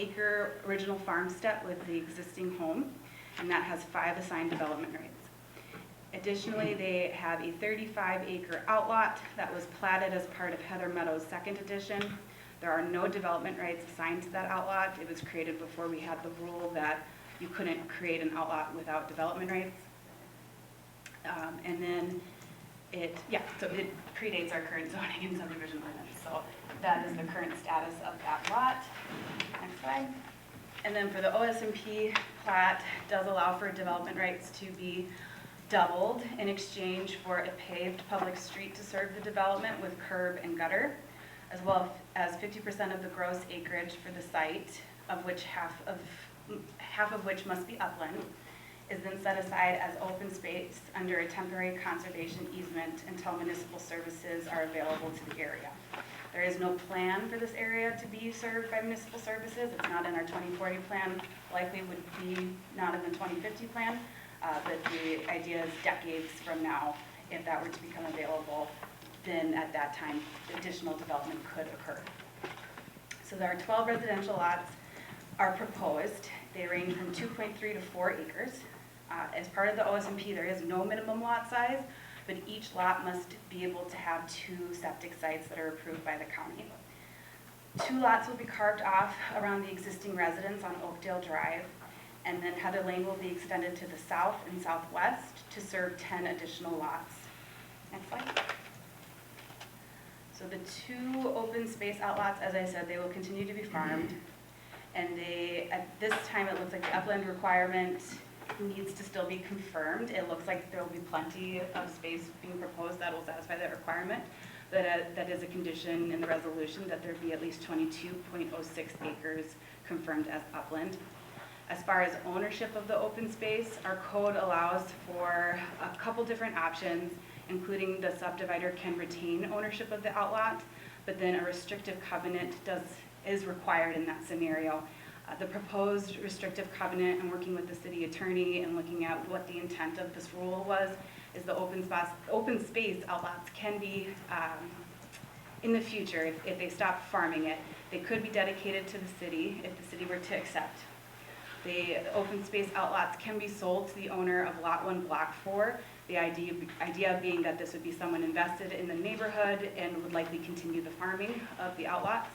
6-acre original farmstead with the existing home, and that has 5 assigned development rights. Additionally, they have a 35-acre outlot that was platted as part of Heather Meadows' second edition. There are no development rights assigned to that outlot. It was created before we had the rule that you couldn't create an outlot without development rights. And then so it predates our current zoning and subdivision ordinance. So that is the current status of that lot. Next slide. And then for the OSMP plat, does allow for development rights to be doubled in exchange for a paved public street to serve the development with curb and gutter, as well as 50% of the gross acreage for the site, of which half of which must be upland, is then set aside as open space under a temporary conservation easement until municipal services are available to the area. There is no plan for this area to be served by municipal services. It's not in our 2040 plan, likely would be not in the 2050 plan, but the idea is decades from now, if that were to become available, then at that time, additional development could occur. So there are 12 residential lots are proposed. They range from 2.3 to 4 acres. As part of the OSMP, there is no minimum lot size, but each lot must be able to have 2 septic sites that are approved by the county. 2 lots will be carved off around the existing residence on Oakdale Drive, and then Heather Lane will be extended to the south and southwest to serve 10 additional lots. Next slide. So the 2 open space outlots, as I said, they will continue to be farmed, and at this time it looks like the upland requirement needs to still be confirmed. It looks like there will be plenty of space being proposed that will satisfy that requirement, but that is a condition in the resolution that there be at least 22.06 acres confirmed as upland. As far as ownership of the open space, our code allows for a couple different options, including the subdivider can retain ownership of the outlot, but then a restrictive covenant is required in that scenario. The proposed restrictive covenant, and working with the city attorney and looking at what the intent of this rule was, is the open space outlots can be, in the future, if they stop farming it, they could be dedicated to the city if the city were to accept. The open space outlots can be sold to the owner of Lot 1, Block 4. The idea being that this would be someone invested in the neighborhood and would likely continue the farming of the outlots.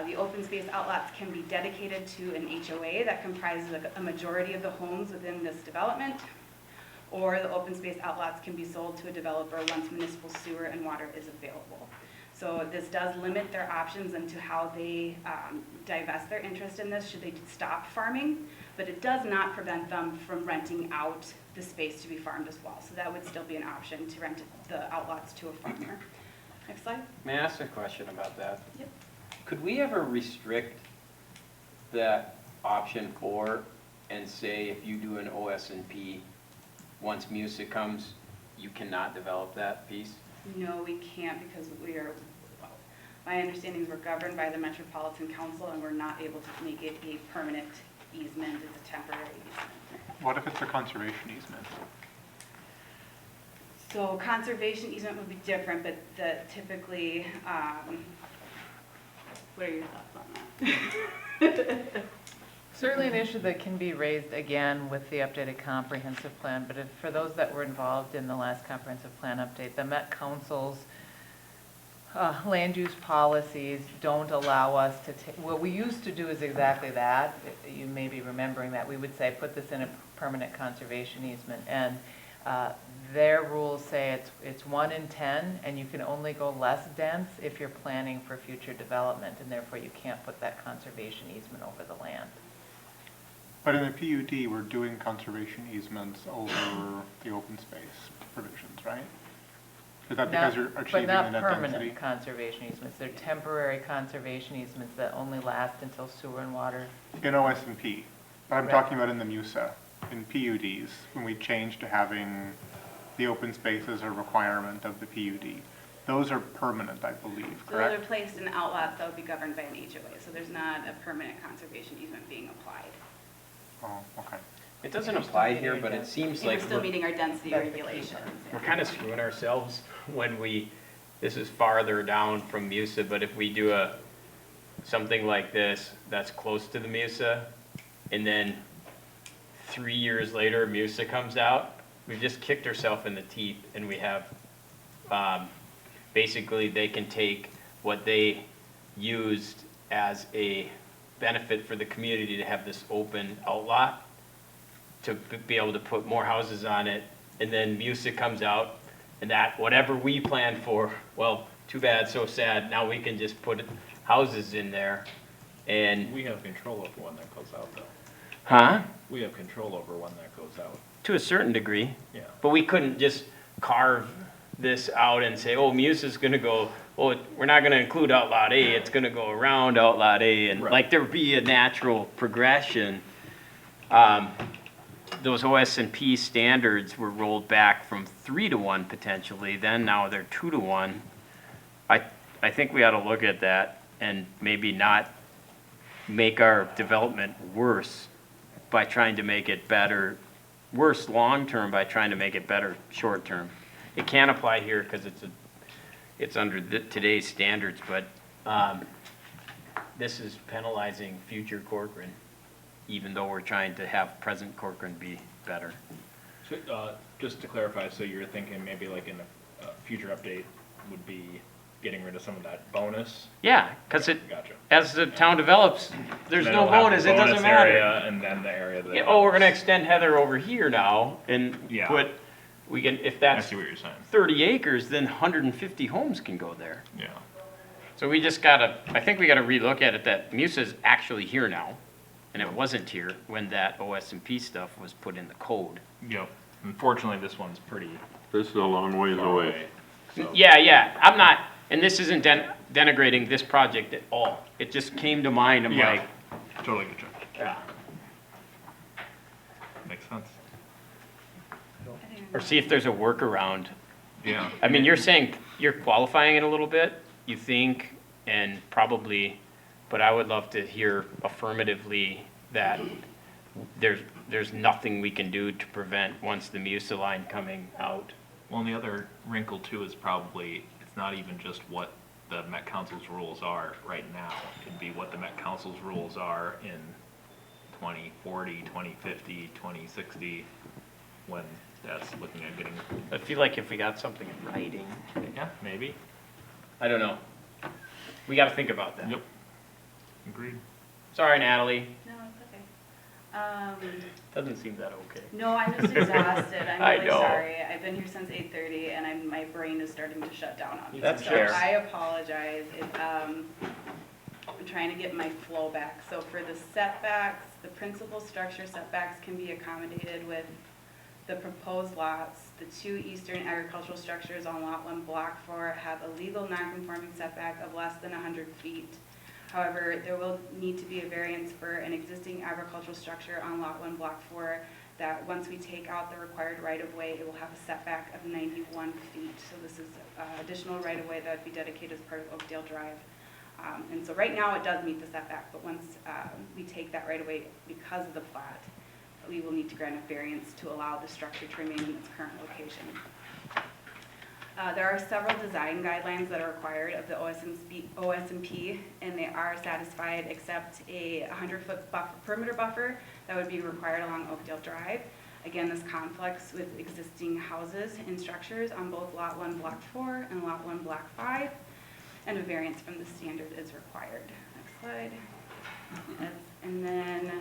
The open space outlots can be dedicated to an HOA that comprises a majority of the homes within this development, or the open space outlots can be sold to a developer once municipal sewer and water is available. So this does limit their options into how they divest their interest in this should they stop farming, but it does not prevent them from renting out the space to be farmed as well. So that would still be an option to rent the outlots to a farmer. Next slide. May I ask a question about that? Yep. Could we ever restrict that option 4 and say if you do an OSNP, once MUSA comes, you cannot develop that piece? No, we can't, because my understanding is we're governed by the Metropolitan Council and we're not able to make it a permanent easement. It's a temporary easement. What if it's a conservation easement? So conservation easement would be different, but typically, what are your thoughts on that? Certainly an issue that can be raised again with the updated comprehensive plan, but for those that were involved in the last comprehensive plan update, the Met Council's land use policies don't allow us to what we used to do is exactly that. You may be remembering that we would say put this in a permanent conservation easement, and their rules say it's 1 in 10, and you can only go less dense if you're planning for future development, and therefore you can't put that conservation easement over the land. But in the PUD, we're doing conservation easements over the open space provisions, right? Is that because you're achieving the net density? But not permanent conservation easements. They're temporary conservation easements that only last until sewer and water. In OSMP, but I'm Right. talking about in the MUSA, in PUDs, when we changed to having the open space as a requirement of the PUD. Those are permanent, I believe, So correct? they're placed in outlets that would be governed by an HOA, so there's not a permanent conservation easement being applied. Oh, okay. It doesn't apply here, but it seems And we're like still meeting our density That's the key regulations. We're kind of screwing ourselves when this is farther down from MUSA, but if we do something like this that's close to the MUSA, and then 3 years later, MUSA comes out, we've just kicked ourselves in the teeth, and we have, basically, they can take what they used as a benefit for the community to have this open outlot, to be able to put more houses on it, and then MUSA comes out, and that, whatever we planned for, well, too bad, so sad, now we can just put houses in there, and, We have control over when that goes out, though. huh? We have control over when that goes out. To a certain degree. Yeah. But we couldn't just carve this out and say, oh, MUSA's gonna go, well, we're not gonna include outlot A, it's gonna go around outlot A, and Right. like there'd be a natural progression. Those OS&P standards were rolled back from 3-to-1 potentially, then now they're 2-to-1. I think we ought to look at that and maybe not make our development worse by trying to make it better, worse long-term by trying to make it better short-term. It can't apply here because it's under today's standards, but this is penalizing future Corcoran, even though we're trying to have present Corcoran be better. So, just to clarify, so you're thinking maybe like in a future update would be getting rid of some of that bonus? Yeah, because Gotcha. as the town develops, there's Then no it'll have the bonus, it doesn't bonus matter. area And then the area that. Yeah, oh, we're gonna extend Heather over here now and Yeah. put, we can, if I that's see what you're saying. 30 acres, then 150 homes can go there. Yeah. So we just gotta, I think we gotta relook at it, that MUSA's actually here now, and it wasn't here when that OS&P stuff was put in the code. Yep. Unfortunately, this one's pretty This is a long ways far away. away. So, Yeah, I'm not, and this isn't denigrating this project at all. It just came to mind, I'm Yeah. like, totally get you. yeah. Makes sense. Or see if there's a workaround. Yeah. I mean, you're saying, you're qualifying it a little bit, you think, and probably, but I would love to hear affirmatively that there's nothing we can do to prevent once the MUSA line coming out. Well, and the other wrinkle too is probably, it's not even just what the Met Council's rules are right now. It'd be what the Met Council's rules are in 2040, 2050, 2060, when that's looking at getting, I feel like if we got something in writing, yeah, maybe. I don't know. We gotta think about that. Yep. Agreed. Sorry, Natalie. No, it's okay. Doesn't seem that okay. No, I'm just exhausted. I'm I really know. sorry. I've been here since 8:30 and my brain is starting to shut down on me. That's So fair. I apologize. I'm trying to get my flow back. So for the setbacks, the principal structure setbacks can be accommodated with the proposed lots. The 2 eastern agricultural structures on Lot 1, Block 4 have a legal nonconforming setback of less than 100 feet. However, there will need to be a variance for an existing agricultural structure on Lot 1, Block 4, that once we take out the required right-of-way, it will have a setback of 91 feet. So this is additional right-of-way that would be dedicated as part of Oakdale Drive. And so right now, it does meet the setback, but once we take that right-of-way because of the plat, we will need to grant a variance to allow the structure to remain in its current location. There are several design guidelines that are required of the OS&P, and they are satisfied except a 100-foot perimeter buffer that would be required along Oakdale Drive. Again, this conflicts with existing houses and structures on both Lot 1, Block 4 and Lot 1, Block 5, and a variance from the standard is required. Next slide. And then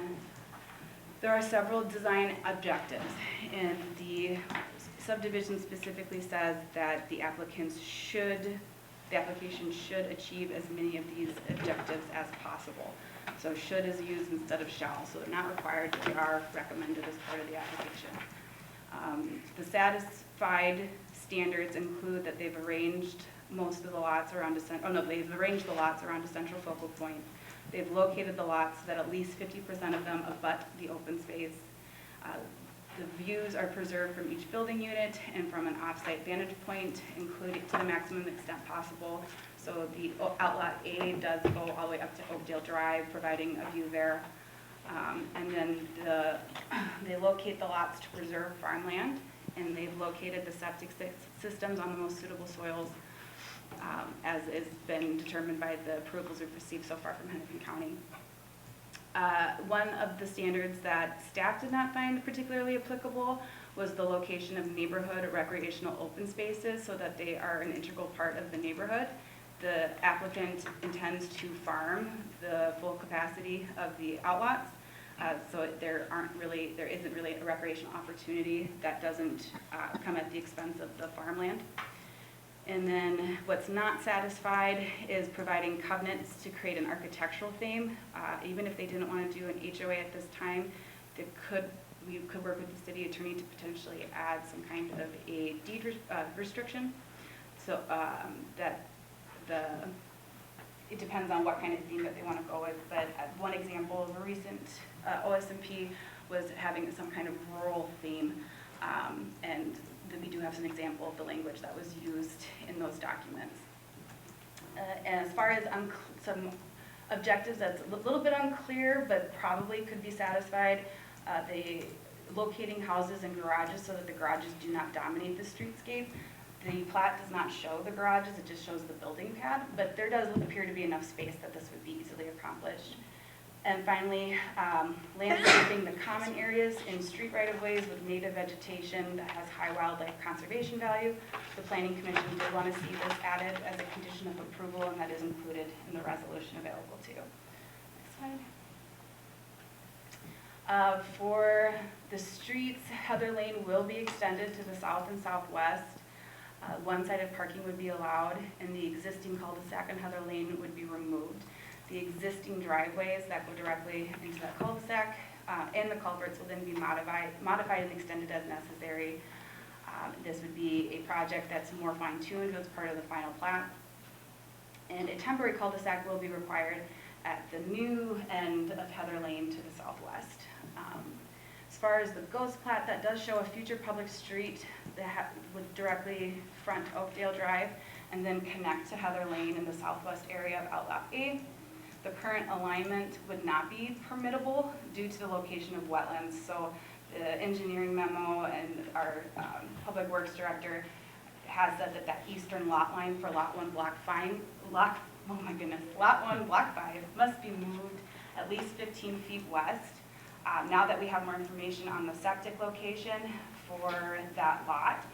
there are several design objectives, and the subdivision specifically says that the application should achieve as many of these objectives as possible. So should is used instead of shall, so they're not required, but they are recommended as part of the application. The satisfied standards include that they've arranged most of the lots around they've arranged the lots around a central focal point. They've located the lots so that at least 50% of them abut the open space. The views are preserved from each building unit and from an off-site vantage point, including to the maximum extent possible. So the outlot A does go all the way up to Oakdale Drive, providing a view there. And then they locate the lots to preserve farmland, and they've located the septic systems on the most suitable soils. as has been determined by the approvals we've received so far from Hennepin County. One of the standards that staff did not find particularly applicable was the location of neighborhood recreational open spaces so that they are an integral part of the neighborhood. The applicant intends to farm the full capacity of the outlots, so there isn't really a recreational opportunity that doesn't come at the expense of the farmland. And then what's not satisfied is providing covenants to create an architectural theme. Even if they didn't want to do an HOA at this time, we could work with the city attorney to potentially add some kind of a deed restriction. So it depends on what kind of theme that they want to go with. But one example of a recent OSMP was having some kind of rural theme, and we do have some example of the language that was used in those documents. And as far as some objectives that's a little bit unclear, but probably could be satisfied, the locating houses and garages so that the garages do not dominate the streetscape. The plat does not show the garages, it just shows the building pad, but there does appear to be enough space that this would be easily accomplished. And finally, landscaping the common areas in street right-of-ways with native vegetation that has high wildlife conservation value. The Planning Commission did want to see this added as a condition of approval, and that is included in the resolution available to you. Next slide. For the streets, Heather Lane will be extended to the south and southwest. One-sided parking would be allowed, and the existing cul-de-sac on Heather Lane would be removed. The existing driveways that go directly into that cul-de-sac and the culverts will then be modified and extended as necessary. This would be a project that's more fine-tuned as part of the final plat. And a temporary cul-de-sac will be required at the new end of Heather Lane to the southwest. As far as the ghost plat, that does show a future public street that would directly front Oakdale Drive and then connect to Heather Lane in the southwest area of Outlot A. The current alignment would not be permittable due to the location of wetlands. So the engineering memo and our public works director has said that eastern lot line for lot 1 block 5 must be moved at least 15 feet west. Now that we have more information on the septic location for that lot,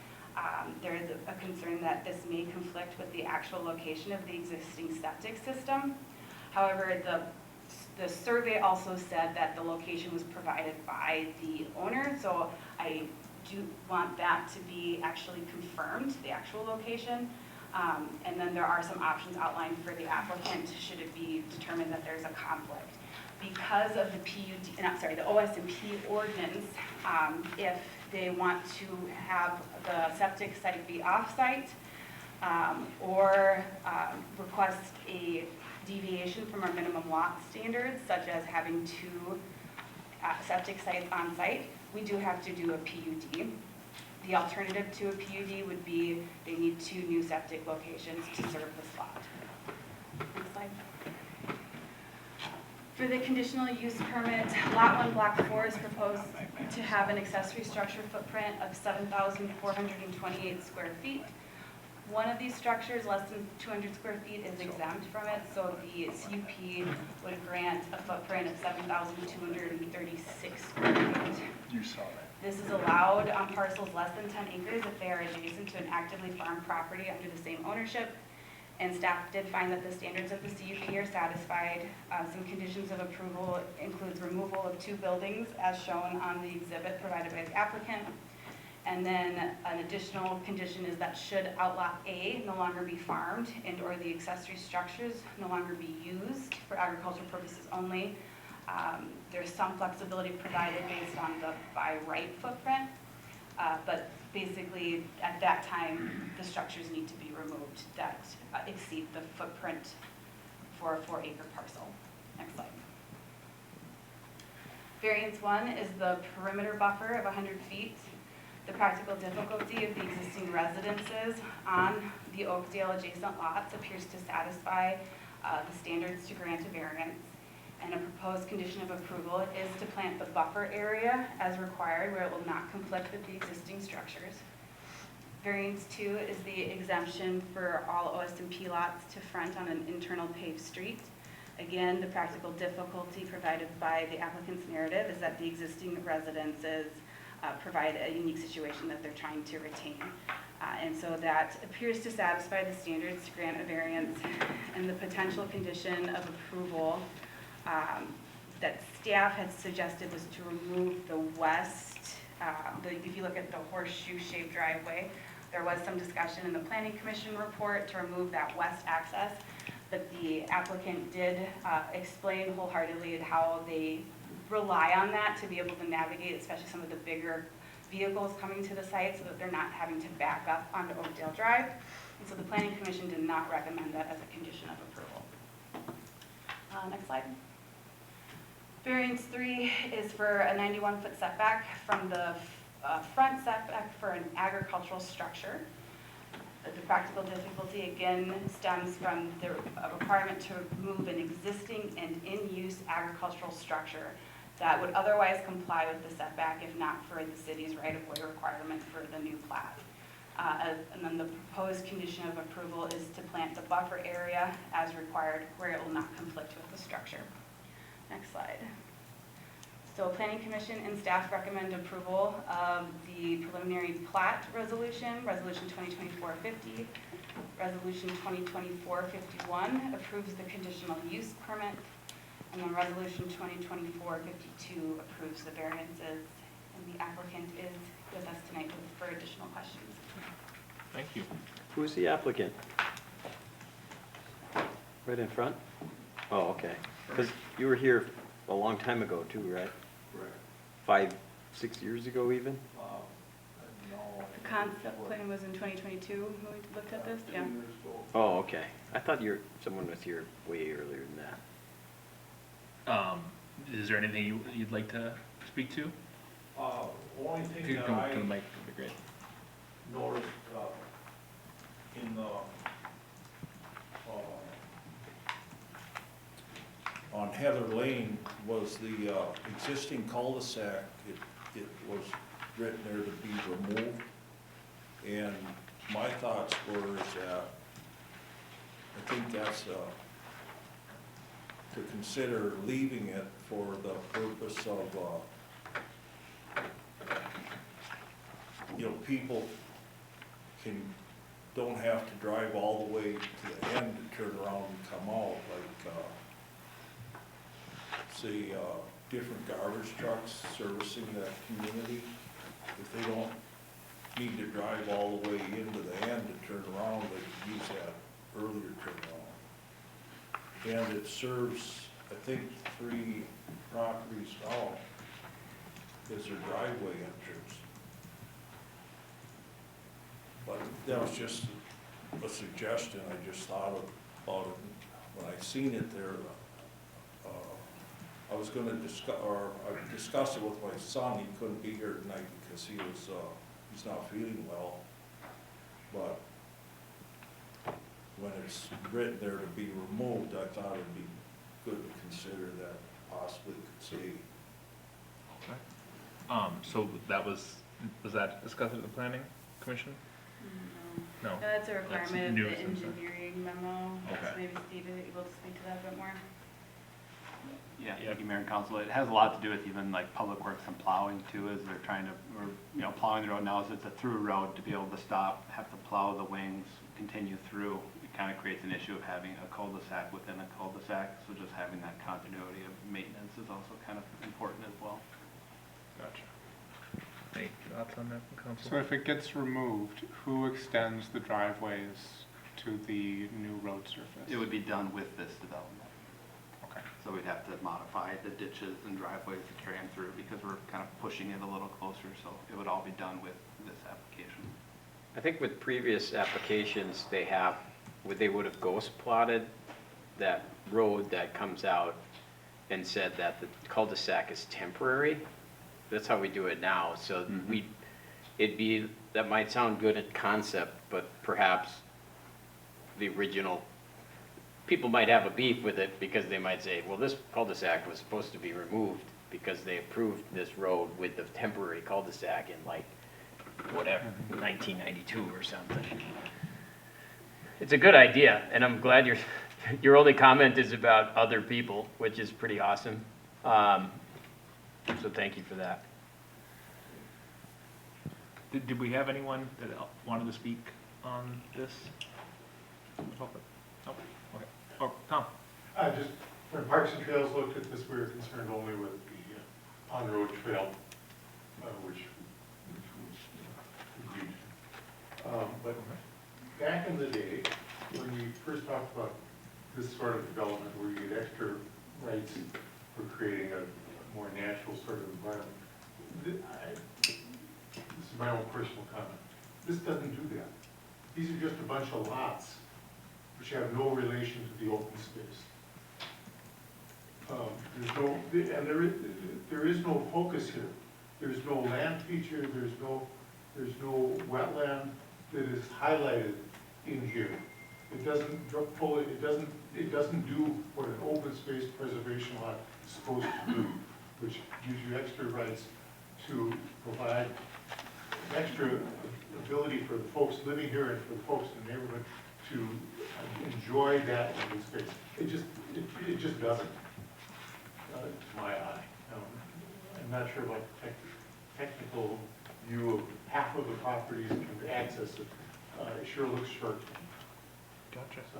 there is a concern that this may conflict with the actual location of the existing septic system. However, the survey also said that the location was provided by the owner, so I do want that to be actually confirmed, the actual location. And then there are some options outlined for the applicant should it be determined that there's a conflict. Because of the OSMP ordinance, if they want to have the septic site be off-site or request a deviation from our minimum lot standards, such as having 2 septic sites on site, we do have to do a PUD. The alternative to a PUD would be they need 2 new septic locations to serve this lot. Next slide. For the conditional use permit, Lot 1, Block 4 is proposed to have an accessory structure footprint of 7,428 square feet. One of these structures, less than 200 square feet, is exempt from it, so the CUP would grant a footprint of 7,236 square feet. You saw that. This is allowed on parcels less than 10 acres if they are adjacent to an actively farmed property under the same ownership. And staff did find that the standards of the CUP are satisfied. Some conditions of approval includes removal of 2 buildings as shown on the exhibit provided by the applicant. And then an additional condition is that should Outlot A no longer be farmed and or the accessory structures no longer be used for agricultural purposes only, there's some flexibility provided based on the by right footprint. But basically, at that time, the structures need to be removed that exceed the footprint for a 4-acre parcel. Next slide. Variance 1 is the perimeter buffer of 100 feet. The practical difficulty of the existing residences on the Oakdale adjacent lots appears to satisfy the standards to grant a variance. And a proposed condition of approval is to plant the buffer area as required where it will not conflict with the existing structures. Variance 2 is the exemption for all OS&P lots to front on an internal paved street. Again, the practical difficulty provided by the applicant's narrative is that the existing residences provide a unique situation that they're trying to retain. And so that appears to satisfy the standards to grant a variance, and the potential condition of approval that staff had suggested was to remove the west, if you look at the horseshoe-shaped driveway, there was some discussion in the Planning Commission report to remove that west access, but the applicant did explain wholeheartedly how they rely on that to be able to navigate, especially some of the bigger vehicles coming to the site, so that they're not having to back up onto Oakdale Drive. And so the Planning Commission did not recommend that as a condition of approval. Next slide. Variance 3 is for a 91-foot setback from the front setback for an agricultural structure. The practical difficulty again stems from the requirement to remove an existing and in-use agricultural structure that would otherwise comply with the setback if not for the city's right-of-way requirement for the new plat. And then the proposed condition of approval is to plant the buffer area as required where it will not conflict with the structure. Next slide. So Planning Commission and staff recommend approval of the preliminary plat resolution, Resolution 2024-50. Resolution 2024-51 approves the conditional use permit. And then Resolution 2024-52 approves the variances. And the applicant is with us tonight for additional questions. Thank you. Who's the applicant? Right in front? Oh, okay. Because you were here a long time ago too, right? Correct. 5, 6 years ago even? No. The concept plan was in 2022 when we looked at this, yeah. 2 years ago. Oh, okay. I thought someone was here way earlier than that. Is there anything you'd like to speak to? Only If thing you that come I to the mic, that'd be great. noticed, in the, on Heather Lane was the, existing cul-de-sac. It was written there to be removed. And my thoughts were that, I think that's, to consider leaving it for the purpose of, people don't have to drive all the way to the end to turn around and come out, like, say, different garbage trucks servicing that community. If they don't need to drive all the way into the end to turn around, they can use that earlier turnaround. And it serves, I think, 3 properties now as their driveway entrance. But that was just a suggestion, I just thought about it when I seen it there. I was gonna I discussed it with my son. He couldn't be here tonight because he's not feeling well. But when it's written there to be removed, I thought it'd be good to consider that possibly could save. So was that discussed at the planning commission? No. That's a That's requirement of new the since then. engineering memo. Okay. So maybe Steve is able to speak to that a bit more. Yeah, thank you, Mayor and Council. It has a lot to do with even like public works and plowing too, as they're trying to, plowing the road now, as it's a through road, to be able to stop, have to plow the wings, continue through. It kind of creates an issue of having a cul-de-sac within a cul-de-sac, so just having that continuity of maintenance is also kind of important as well. Gotcha. Any thoughts on that from council? So if it gets removed, who extends the driveways to the new road surface? It would be done with this development. Okay. So we'd have to modify the ditches and driveways to carry them through because we're kind of pushing it a little closer, so it would all be done with this application. I think with previous applications, they would have ghost plotted that road that comes out and said that the cul-de-sac is temporary. That's how we do it now, so that might sound good in concept, but perhaps the original, people might have a beef with it because they might say, well, this cul-de-sac was supposed to be removed because they approved this road with the temporary cul-de-sac in like whatever, 1992 or something. It's a good idea, and I'm glad your only comment is about other people, which is pretty awesome. So thank you for that. Did we have anyone that wanted to speak on this? No? Okay. Oh, Tom? Just, when Parks and Trails looked at this, we were concerned only with the on-road trail, which was agreed. But back in the day, when we first talked about this sort of development, where you get extra rights for creating a more natural sort of environment, this is my own personal comment, this doesn't do that. These are just a bunch of lots which have no relation to the open space. There is no focus here. There's no land feature, there's no wetland that is highlighted in here. It doesn't do what an open space preservation lot is supposed to do, which gives you extra rights to provide extra ability for the folks living here and for the folks in the neighborhood to enjoy that open space. It just doesn't, to my eye. I'm not sure about the technical view of half of the properties and access it. It sure looks short. Gotcha. So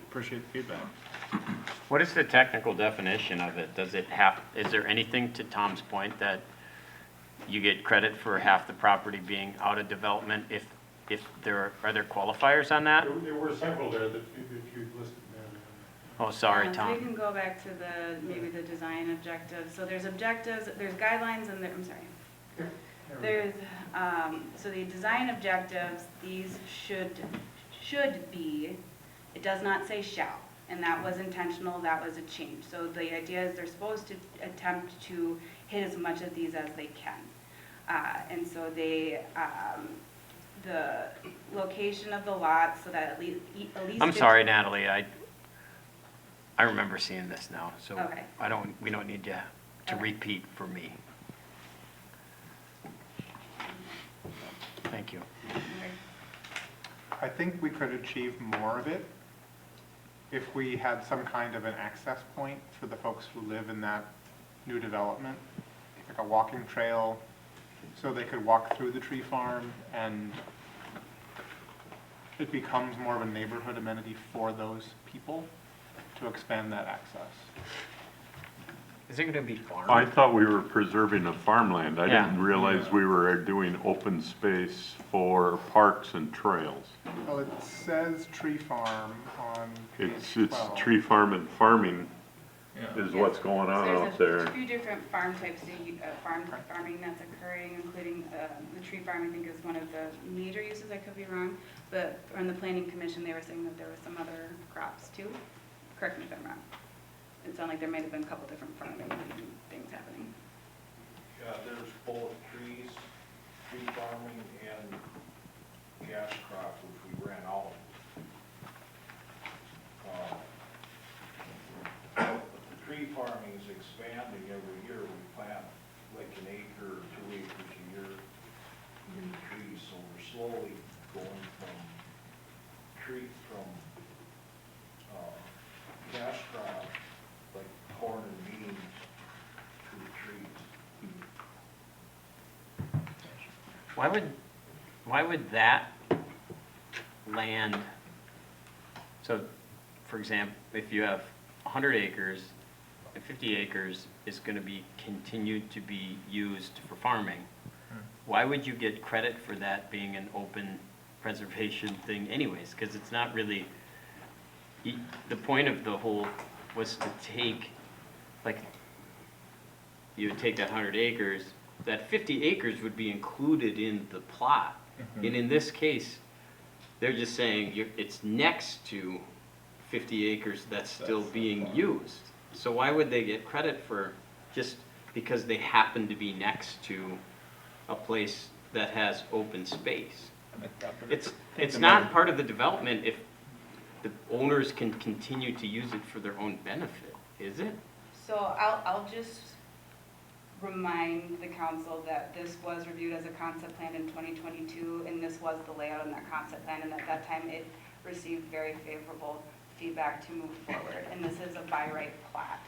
Appreciate the feedback. What is the technical definition of it? Does it have, is there anything, to Tom's point, that you get credit for half the property being out of development if are there qualifiers on that? there were several there that you listed. Oh, sorry, So we Tom. can go back to maybe the design objectives. So there's objectives, there's guidelines, and I'm sorry. There's, so the design objectives, these should be, it does not say shall, and that was intentional, that was a change. So the idea is they're supposed to attempt to hit as much of these as they can. And so they, the location of the lots, so that at least I'm sorry, Natalie, I remember seeing this now, so Okay. we don't need to Okay. repeat for me. Thank you. I think we could achieve more of it if we had some kind of an access point for the folks who live in that new development, like a walking trail, so they could walk through the tree farm and it becomes more of a neighborhood amenity for those people to expand that access. Is it gonna be I farmed? thought we were preserving the farmland. I Yeah. didn't realize we were doing open space for parks and trails. Well, it says tree farm on page It's 12. tree farm and farming is what's going on out There's there. a few different farm types, farming that's occurring, including the tree farm, I think is one of the major uses, I could be wrong. But on the planning commission, they were saying that there were some other crops too. Correct me if I'm wrong. It sounded like there might have been a couple different farming things happening. Yeah, there's both tree farming and gas crops, which we ran out. The tree farming is expanding every year. We plant like an acre or 2 acres a year in trees, so we're slowly going from cash crop, like corn and beans, to the trees. Why would that land, so, for example, if you have 100 acres, and 50 acres is gonna be continued to be used for farming, why would you get credit for that being an open preservation thing anyways? Because it's not really, the point of the whole was to take, like, you would take that 100 acres, that 50 acres would be included in the plot. And in this case, they're just saying it's next to 50 acres that's still being used. So why would they get credit for, just because they happen to be next to a place that has open space? It's not part of the development if the owners can continue to use it for their own benefit, is it? So I'll just remind the council that this was reviewed as a concept plan in 2022, and this was the layout in that concept plan, and at that time it received very favorable feedback to move forward, and this is a by right plat.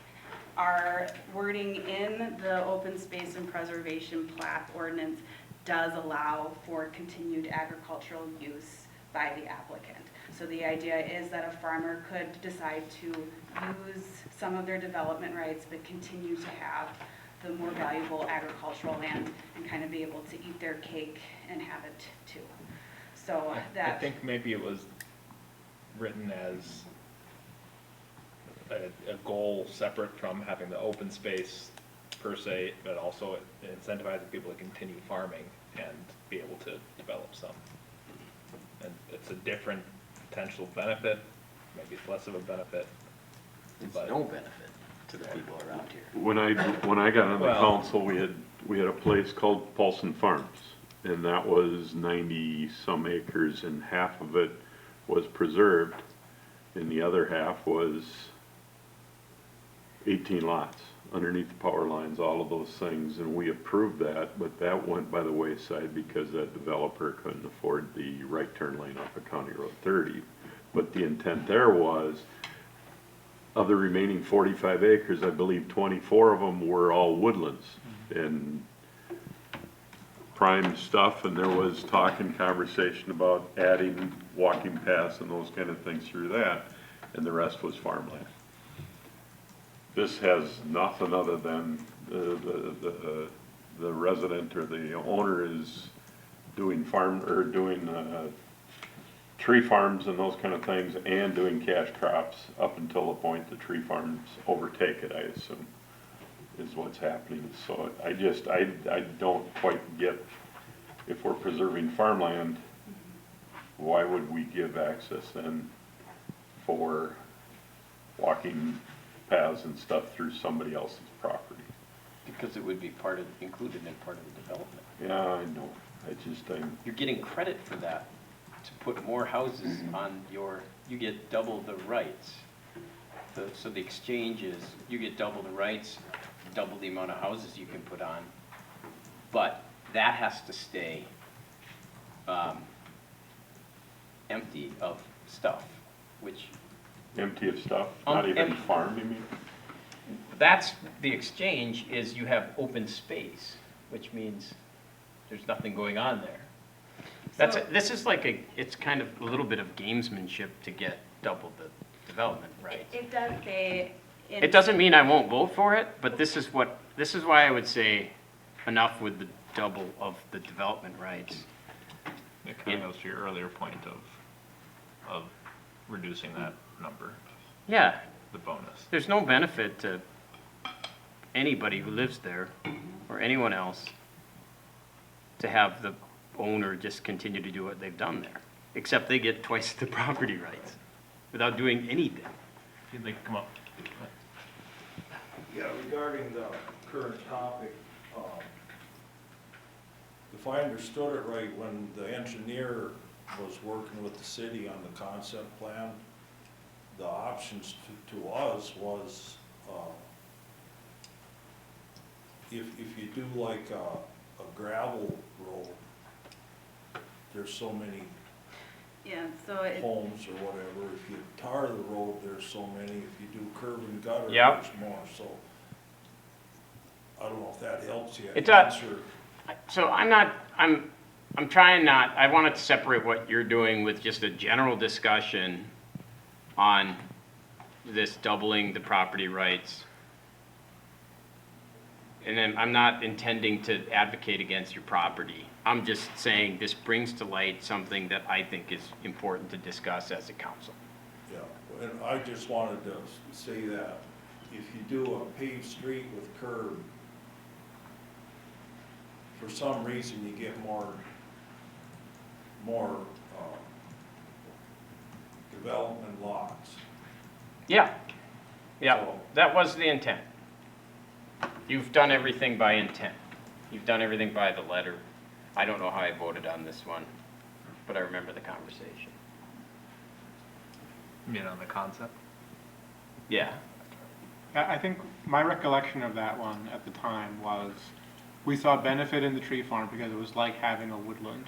Our wording in the open space and preservation plat ordinance does allow for continued agricultural use by the applicant. So the idea is that a farmer could decide to use some of their development rights, but continue to have the more valuable agricultural land and kind of be able to eat their cake and have it too. So I that. think maybe it was written as a goal separate from having the open space per se, but also incentivizing people to continue farming and be able to develop some. And it's a different potential benefit, maybe it's less of a benefit. It's But- no benefit to the people around here. When I got on the Well- council, we had a place called Paulson Farms, and that was 90-some acres, and half of it was preserved, and the other half was 18 lots underneath the power lines, all of those things, and we approved that, but that went by the wayside because that developer couldn't afford the right turn lane off of County Road 30. But the intent there was, of the remaining 45 acres, I believe 24 of them were all woodlands and prime stuff, and there was talk and conversation about adding walking paths and those kind of things through that, and the rest was farmland. This has nothing other than the resident or the owner is doing tree farms and those kind of things, and doing cash crops up until the point the tree farms overtake it, I assume, is what's happening. So I don't quite get, if we're preserving farmland, why would we give access then for walking paths and stuff through somebody else's property? Because it would be included in part of the development. Yeah, I know, You're getting credit for that, to put more houses on you get double the rights. So the exchange is, you get double the rights, double the amount of houses you can put on, but that has to stay empty of stuff, which, empty of stuff, not even and- farm, you mean? that's the exchange, is you have open space, which means there's nothing going on there. This is like it's kind of a little bit of gamesmanship to get double the development rights. It does say. It doesn't mean I won't vote for it, but this is why I would say enough with the double of the development rights. It kind of goes to your earlier point of reducing that number, Yeah, the bonus. there's no benefit to anybody who lives there or anyone else to have the owner just continue to do what they've done there, except they get twice the property rights without doing anything. If you'd like to come up. Yeah, regarding the current topic, if I understood it right, when the engineer was working with the city on the concept plan, the options to us was, if you do like a gravel road, there's so many Yeah, so it. homes or whatever. If you tar the road, there's so many. If you do curb and gutter, Yep. there's more. So I don't know if that helps you It does. answer. So I'm trying not, I wanted to separate what you're doing with just a general discussion on this doubling the property rights. And then I'm not intending to advocate against your property. I'm just saying this brings to light something that I think is important to discuss as a council. Yeah, and I just wanted to say that if you do a paved street with curb, for some reason you get more development lots. Yeah, yeah, So- that was the intent. You've done everything by intent. You've done everything by the letter. I don't know how I voted on this one, but I remember the conversation. You mean on the concept? Yeah. I think my recollection of that one at the time was, we saw benefit in the tree farm because it was like having a woodland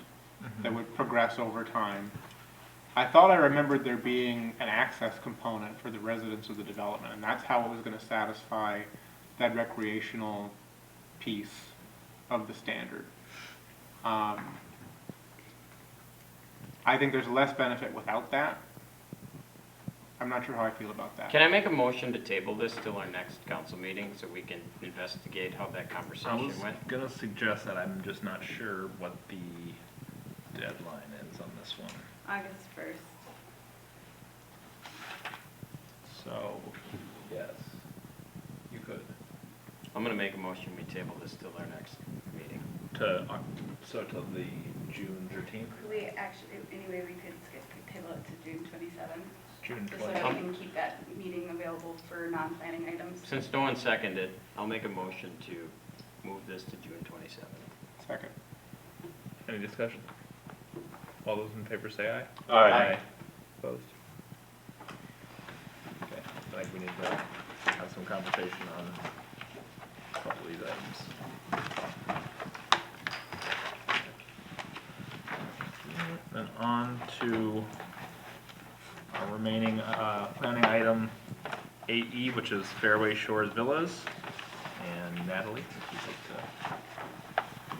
that would progress over time. I thought I remembered there being an access component for the residents of the development, and that's how it was gonna satisfy that recreational piece of the standard. I think there's less benefit without that. I'm not sure how I feel about that. Can I make a motion to table this till our next council meeting so we can investigate how that I conversation was went? gonna suggest that, I'm just not sure what the deadline is on this one. August 1st. So, yes, you could. I'm gonna make a motion, we table this till our next meeting. So to the June 13th? We actually, anyway, we could table it to June 27th. June Just so that we can keep that meeting available for non-planning items. Since no one seconded, I'll make a motion to move this to June 27th. Second. Any discussion? All those in favor say aye. Aye. Opposed? Okay, I think we need to have some conversation on a couple of these items. And on to our remaining planning item 8E, which is Fairway Shores Villas. And Natalie, if you'd like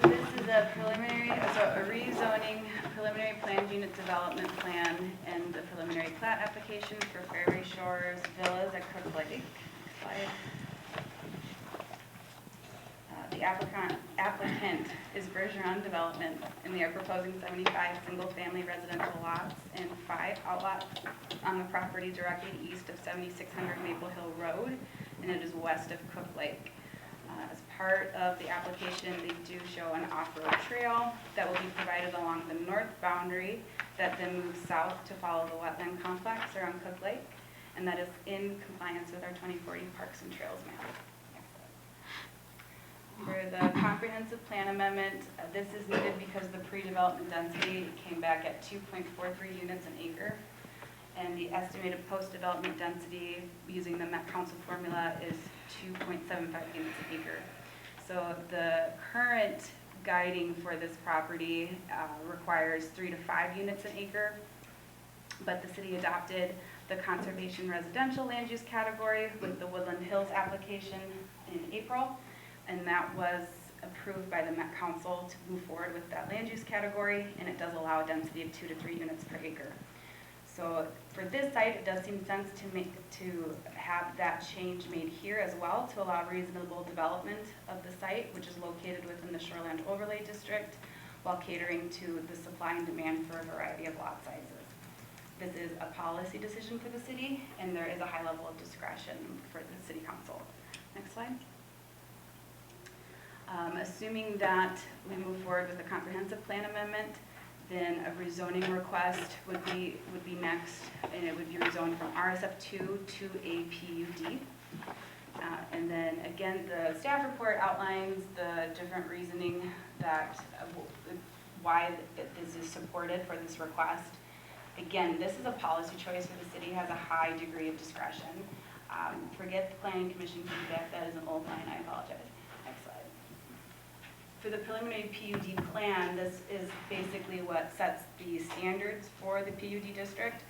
to. This is a preliminary, so a rezoning preliminary planned unit development plan and the preliminary plat application for Fairway Shores Villas at Crook Lake. Slide. The applicant is Bergeron Development, and they are proposing 75 single-family residential lots and 5 outlots on the property directly east of 7600 Maple Hill Road, and it is west of Crook Lake. As part of the application, they do show an off-road trail that will be provided along the north boundary that then moves south to follow the wetland complex around Crook Lake, and that is in compliance with our 2040 Parks and Trails map. For the comprehensive plan amendment, this is needed because the pre-development density came back at 2.43 units an acre, and the estimated post-development density using the Met Council formula is 2.75 units an acre. So the current guiding for this property requires 3 to 5 units an acre, but the city adopted the conservation residential land use category with the Woodland Hills application in April, and that was approved by the Met Council to move forward with that land use category, and it does allow a density of 2 to 3 units per acre. So for this site, it does seem sense to have that change made here as well to allow reasonable development of the site, which is located within the Shoreland Overlay District, while catering to the supply and demand for a variety of lot sizes. This is a policy decision for the city, and there is a high level of discretion for the city council. Next slide. Assuming that we move forward with a comprehensive plan amendment, then a rezoning request would be next, and it would be rezoned from RSF2 to a PUD. And then again, the staff report outlines the different reasoning that why this is supported for this request. Again, this is a policy choice where the city has a high degree of discretion. Forget the planning commission feedback, that is an old line, I apologize. Next slide. For the preliminary PUD plan, this is basically what sets the standards for the PUD district.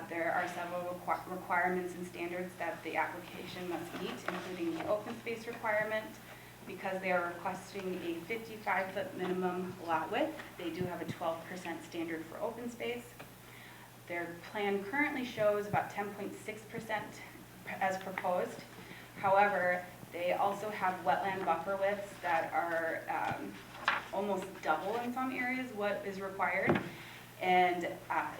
There are several requirements and standards that the application must meet, including the open space requirement. Because they are requesting a 55-foot minimum lot width, they do have a 12% standard for open space. Their plan currently shows about 10.6% as proposed. However, they also have wetland buffer widths that are almost double in some areas what is required. And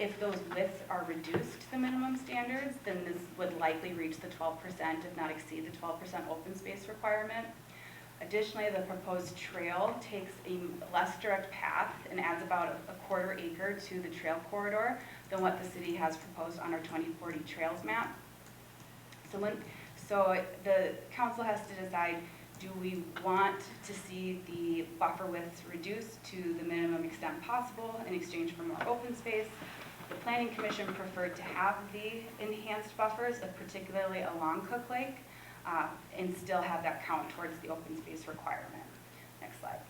if those widths are reduced to the minimum standards, then this would likely reach the 12%, if not exceed the 12% open space requirement. Additionally, the proposed trail takes a less direct path and adds about a quarter acre to the trail corridor than what the city has proposed on our 2040 trails map. So the council has to decide, do we want to see the buffer widths reduced to the minimum extent possible in exchange for more open space? The Planning Commission preferred to have the enhanced buffers, particularly along Cook Lake, and still have that count towards the open space requirement. Next slide.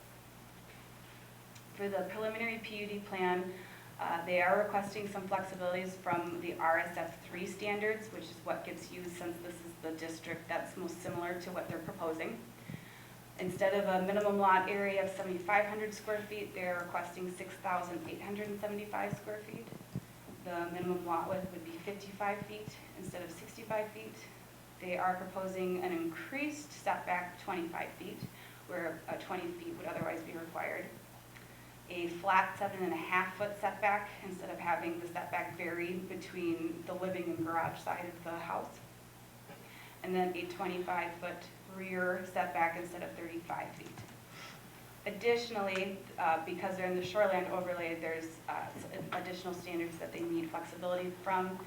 For the preliminary PUD plan, they are requesting some flexibilities from the RSF3 standards, which is what gets used since this is the district that's most similar to what they're proposing. Instead of a minimum lot area of 7,500 square feet, they're requesting 6,875 square feet. The minimum lot width would be 55 feet instead of 65 feet. They are proposing an increased setback 25 feet, where 20 feet would otherwise be required. A flat 7.5-foot setback instead of having the setback vary between the living and garage side of the house. And then a 25-foot rear setback instead of 35 feet. Additionally, because they're in the shoreland overlay, there's additional standards that they need flexibility from.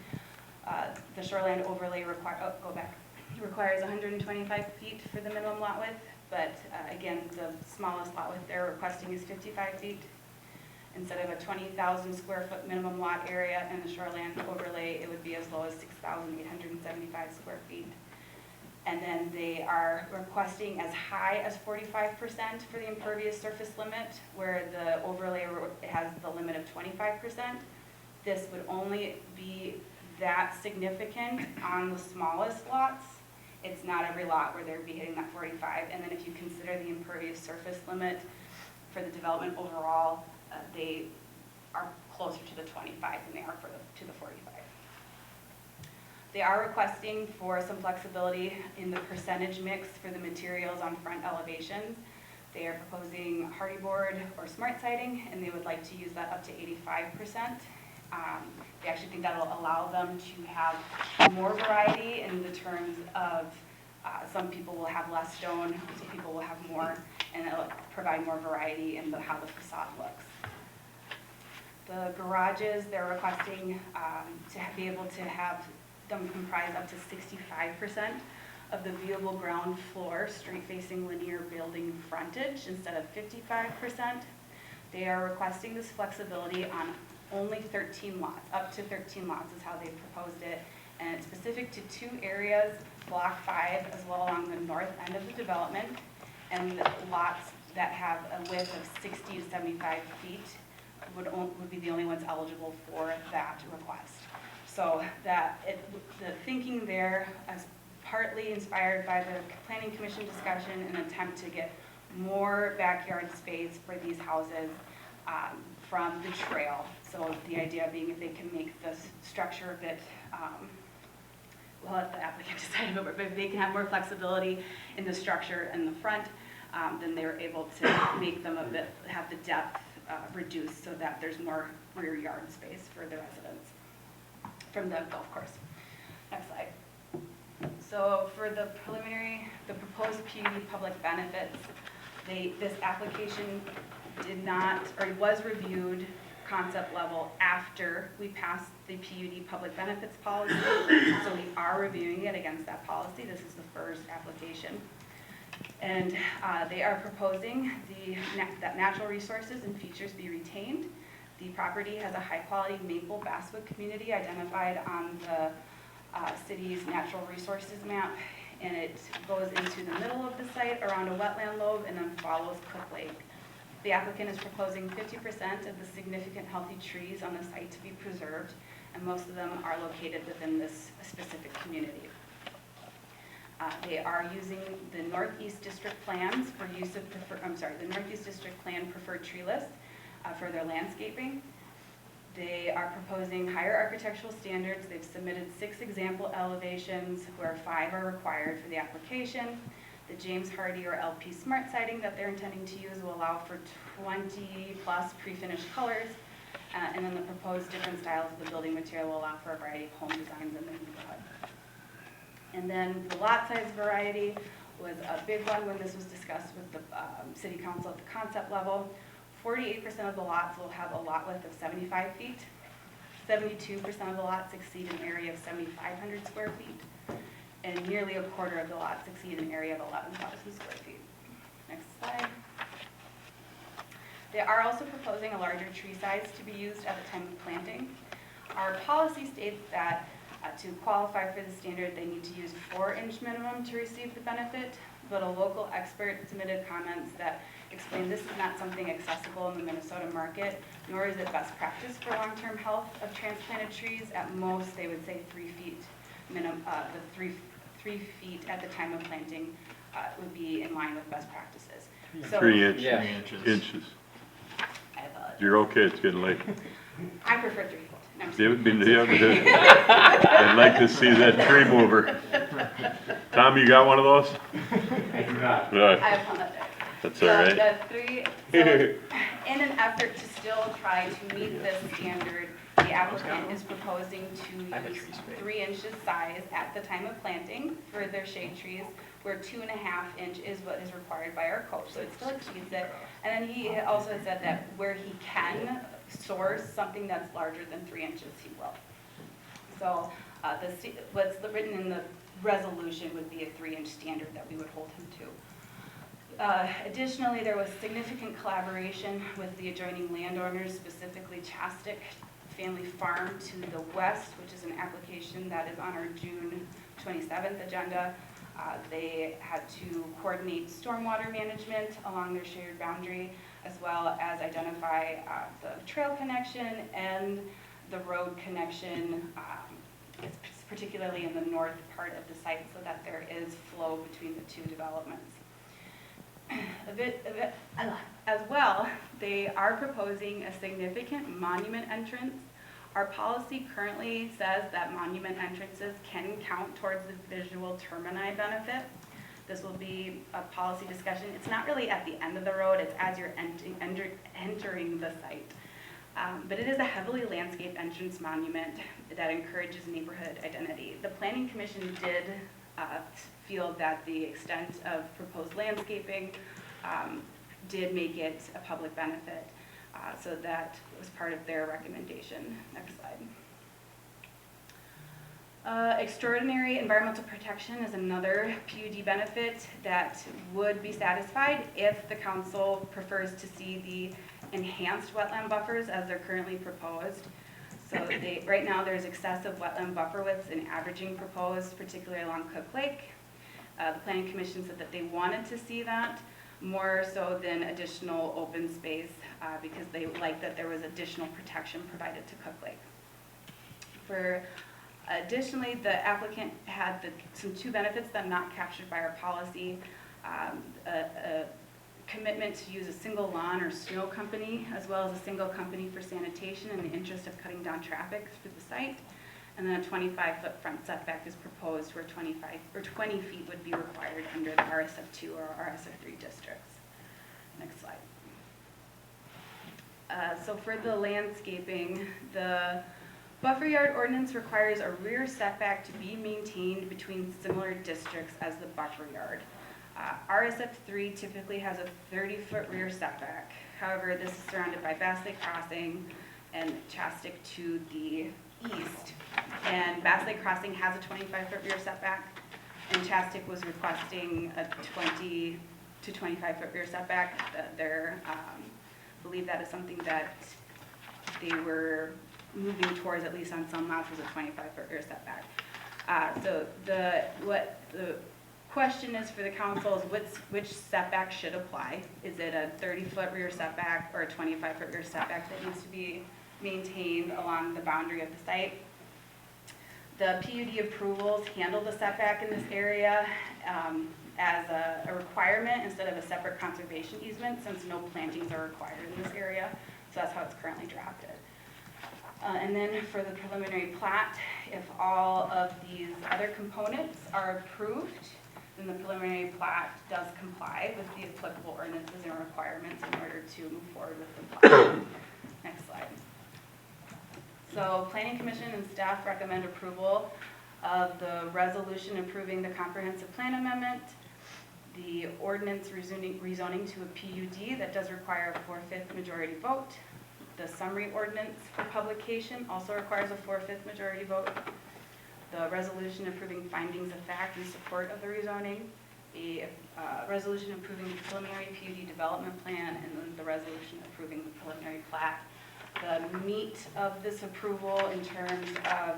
The shoreland overlay requires 125 feet for the minimum lot width, but again, the smallest lot width they're requesting is 55 feet. Instead of a 20,000 square foot minimum lot area in the shoreland overlay, it would be as low as 6,875 square feet. And then they are requesting as high as 45% for the impervious surface limit, where the overlay has the limit of 25%. This would only be that significant on the smallest lots. It's not every lot where they'd be hitting that 45. And then if you consider the impervious surface limit for the development overall, they are closer to the 25 than they are to the 45. They are requesting for some flexibility in the percentage mix for the materials on front elevations. They are proposing hardy board or smart siding, and they would like to use that up to 85%. They actually think that will allow them to have more variety in the terms of some people will have less stone, some people will have more, and it'll provide more variety in how the facade looks. The garages, they're requesting to be able to have them comprise up to 65% of the viewable ground floor street-facing linear building frontage instead of 55%. They are requesting this flexibility on only 13 lots, up to 13 lots is how they proposed it. And it's specific to 2 areas, Block 5 as well along the north end of the development, and lots that have a width of 60 to 75 feet would be the only ones eligible for that request. So the thinking there is partly inspired by the Planning Commission discussion, an attempt to get more backyard space for these houses from the trail. So the idea being if they can make the structure a bit, we'll let the applicant decide over, but if they can have more flexibility in the structure in the front, then they're able to make them have the depth reduced so that there's more rear yard space for the residents from the golf course. Next slide. So for the proposed PUD public benefits, this application was reviewed concept level after we passed the PUD public benefits policy. So we are reviewing it against that policy. This is the first application. And they are proposing that natural resources and features be retained. The property has a high-quality maple basswood community identified on the city's natural resources map, and it goes into the middle of the site around a wetland lobe and then follows Cook Lake. The applicant is proposing 50% of the significant healthy trees on the site to be preserved, and most of them are located within this specific community. They are using the Northeast District plans for use of the Northeast District plan preferred tree list for their landscaping. They are proposing higher architectural standards. They've submitted 6 example elevations where 5 are required for the application. The James Hardy or LP Smart siding that they're intending to use will allow for 20 plus pre-finished colors. And then the proposed different styles of the building material will allow for a variety of home designs in the neighborhood. And then the lot size variety was a big one when this was discussed with the city council at the concept level. 48% of the lots will have a lot width of 75 feet. 72% of the lots exceed an area of 7,500 square feet. And nearly a quarter of the lots exceed an area of 11,000 square feet. Next slide. They are also proposing a larger tree size to be used at the time of planting. Our policy states that To qualify for the standard, they need to use 4-inch minimum to receive the benefit, but a local expert submitted comments that explain this is not something accessible in the Minnesota market, nor is it best practice for long-term health of transplanted trees. At most, they would say 3 feet minimum, the 3 feet at the time of planting would be in line with best practices. So, 3 inches. Yeah. 3 inches. Inches. I apologize. You're okay, it's getting late. I prefer 3 foot. No, I'm just I'd like to see that tree mover. Tom, you got one of those? I do not. Right, I apologize. that's all right. So in an effort to still try to meet this standard, the applicant is proposing to use 3 inches size at the time of planting for their shade trees, where 2.5 inch is what is required by our code, so it still exceeds it. And then he also said that where he can source something that's larger than 3 inches, he will. So what's written in the resolution would be a 3-inch standard that we would hold him to. Additionally, there was significant collaboration with the adjoining landowners, specifically Chastic Family Farm to the west, which is an application that is on our June 27th agenda. They had to coordinate stormwater management along their shared boundary, as well as identify the trail connection and the road connection, particularly in the north part of the site, so that there is flow between the two developments. As well, they are proposing a significant monument entrance. Our policy currently says that monument entrances can count towards the visual termini benefit. This will be a policy discussion. It's not really at the end of the road, it's as you're entering the site. But it is a heavily landscaped entrance monument that encourages neighborhood identity. The Planning Commission did feel that the extent of proposed landscaping did make it a public benefit. So that was part of their recommendation. Next slide. Extraordinary environmental protection is another PUD benefit that would be satisfied if the council prefers to see the enhanced wetland buffers as they're currently proposed. So right now there's excessive wetland buffer widths and averaging proposed, particularly along Cook Lake. The Planning Commission said that they wanted to see that more so than additional open space because they liked that there was additional protection provided to Cook Lake. Additionally, the applicant had two benefits that are not captured by our policy. A commitment to use a single lawn or snow company, as well as a single company for sanitation in the interest of cutting down traffic through the site. And then a 25-foot front setback is proposed where 20 feet would be required under the RSF2 or RSF3 districts. Next slide. So for the landscaping, the buffer yard ordinance requires a rear setback to be maintained between similar districts as the buffer yard. RSF3 typically has a 30-foot rear setback. However, this is surrounded by Bass Lake Crossing and Chastic to the east. And Bass Lake Crossing has a 25-foot rear setback, and Chastic was requesting a 20 to 25-foot rear setback. Believe that is something that they were moving towards, at least on some lots, was a 25-foot rear setback. So what the question is for the council is which setback should apply. Is it a 30-foot rear setback or a 25-foot rear setback that needs to be maintained along the boundary of the site? The PUD approvals handle the setback in this area as a requirement instead of a separate conservation easement, since no plantings are required in this area. So that's how it's currently drafted. And then for the preliminary plat, if all of these other components are approved, then the preliminary plat does comply with the applicable ordinances and requirements in order to move forward with the plat. Next slide. So Planning Commission and staff recommend approval of the resolution approving the comprehensive plan amendment, the ordinance rezoning to a PUD that does require a 4/5 majority vote. The summary ordinance for publication also requires a 4/5 majority vote. The resolution approving findings of fact in support of the rezoning, a resolution approving the preliminary PUD development plan, and then the resolution approving the preliminary plat. The meat of this approval in terms of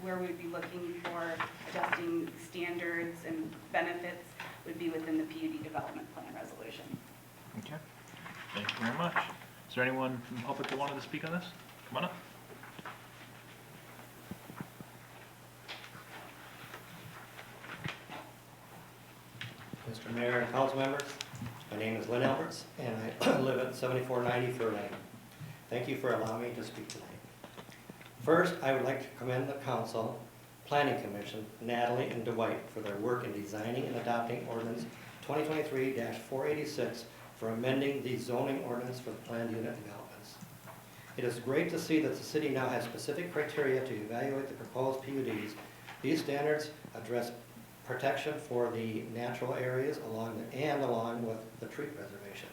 where we'd be looking for adjusting standards and benefits would be within the PUD development plan resolution. Okay, thank you very much. Is there anyone from the public that wanted to speak on this? Come on up. Mr. Mayor and council members, my name is Lynn Alberts, and I live at 7490 Fur Lane. Thank you for allowing me to speak tonight. First, I would like to commend the council, Planning Commission, Natalie and Dwight for their work in designing and adopting ordinance 2023-486 for amending the zoning ordinance for the planned unit developments. It is great to see that the city now has specific criteria to evaluate the proposed PUDs. These standards address protection for the natural areas along with the tree preservation.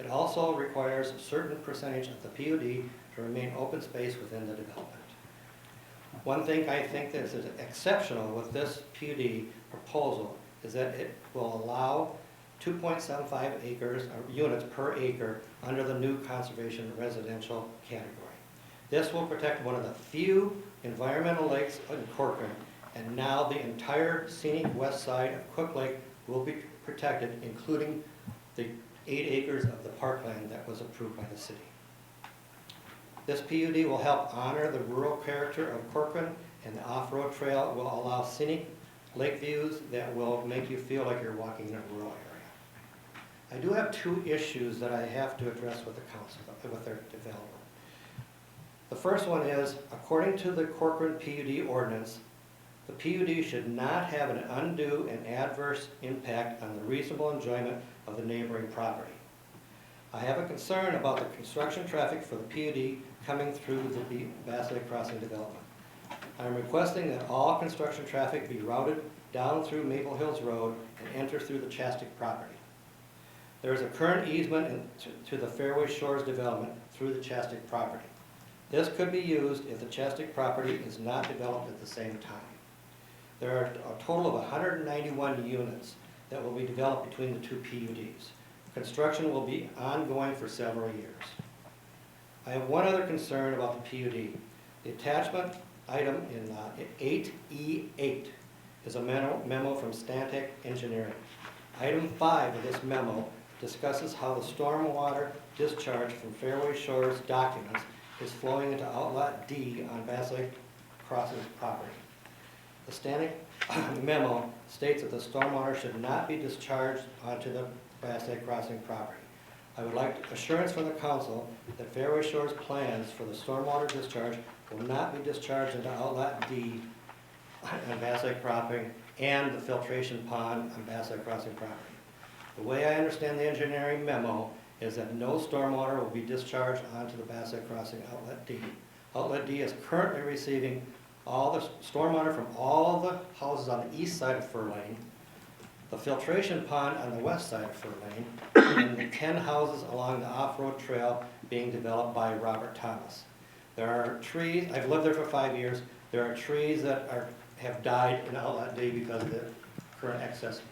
It also requires a certain percentage of the PUD to remain open space within the development. One thing I think that is exceptional with this PUD proposal is that it will allow 2.75 acres or units per acre under the new conservation residential category. This will protect one of the few environmental lakes in Corcoran, and now the entire scenic west side of Cook Lake will be protected, including the 8 acres of the parkland that was approved by the city. This PUD will help honor the rural character of Corcoran, and the off-road trail will allow scenic lake views that will make you feel like you're walking in a rural area. I do have 2 issues that I have to address with the council, with their development. The first one is, according to the Corcoran PUD ordinance, the PUD should not have an undue and adverse impact on the reasonable enjoyment of the neighboring property. I have a concern about the construction traffic for the PUD coming through the Bass Lake Crossing development. I am requesting that all construction traffic be routed down through Maple Hills Road and enter through the Chastic property. There is a current easement to the Fairway Shores development through the Chastic property. This could be used if the Chastic property is not developed at the same time. There are a total of 191 units that will be developed between the 2 PUDs. Construction will be ongoing for several years. I have one other concern about the PUD. The attachment item in 8E8 is a memo from Stantec Engineering. Item 5 of this memo discusses how the stormwater discharge from Fairway Shores documents is flowing into Outlet D on Bass Lake Crossing's property. The Stantec memo states that the stormwater should not be discharged onto the Bass Lake Crossing property. I would like assurance from the council that Fairway Shores plans for the stormwater discharge will not be discharged into Outlet D on Bass Lake Crossing and the filtration pond on Bass Lake Crossing property. The way I understand the engineering memo is that no stormwater will be discharged onto the Bass Lake Crossing Outlet D. Outlet D is currently receiving all the stormwater from all the houses on the east side of Fur Lane, the filtration pond on the west side of Fur Lane, and the 10 houses along the off-road trail being developed by Robert Thomas. There are trees, I've lived there for 5 years, there are trees that have died in Outlet D because of the current excess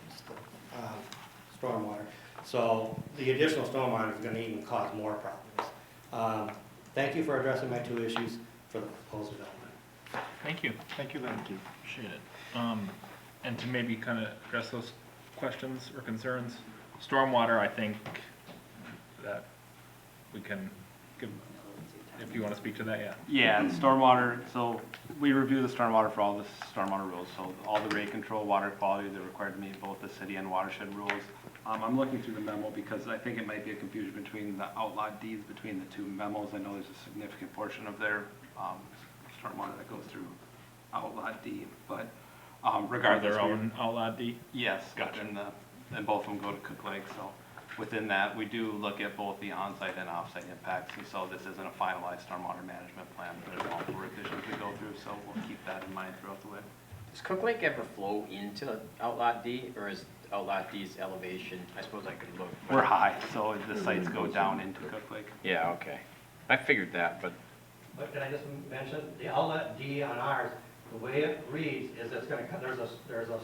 stormwater. So the additional stormwater is going to even cause more problems. Thank you for addressing my 2 issues for the proposed development. Thank you. Thank you, Lynn. Appreciate it. And to maybe kind of address those questions or concerns, stormwater, I think that we can give, if you want to speak to that, yeah. Yeah, stormwater, so we review the stormwater for all the stormwater rules, so all the rate control, water quality, they're required to meet both the city and watershed rules. I'm looking through the memo because I think it might be a confusion between the outlot deeds between the 2 memos. I know there's a significant portion of their stormwater that goes through outlot D, but regardless. Their own outlot D? Yes, Gotcha. and both of them go to Cook Lake, so within that, we do look at both the on-site and off-site impacts, and so this isn't a finalized stormwater management plan, but there's multiple revisions we go through, so we'll keep that in mind throughout the way. Does Cook Lake ever flow into Outlot D, or is Outlot D's elevation, I suppose I could look. but- We're high, so the sites go down into Cook Lake. Yeah, okay. I figured that, but But can I just mention, the Outlet D on ours, the way it reads is it's going to, there's a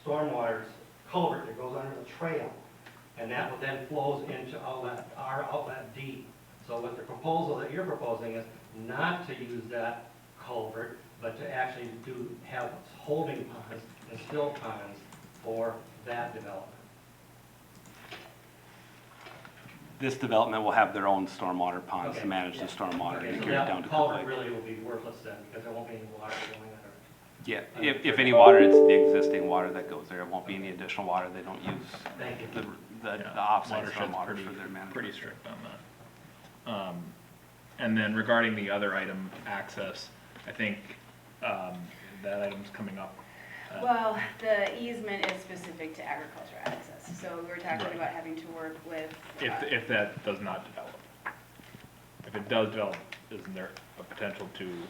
stormwater culvert that goes under the trail, and that then flows into our Outlet D. So what the proposal that you're proposing is not to use that culvert, but to actually have holding ponds and still ponds for that development. This development will have their own stormwater ponds to Okay, manage the yeah. stormwater Okay, and so carry it down that to the culvert lake. really will be worthless then, because there won't be any water going under it. Yeah, if any water, it's the existing water that goes there. It won't be any additional water. They don't use Thank you. the Yeah, offsite watershed's stormwater pretty- for their management. Pretty strict on that. And then regarding the other item, access, I think, that item's coming up. Well, the easement is specific to agricultural access, so we were talking Right. about having to work with. If that does not develop. If it does develop, isn't there a potential to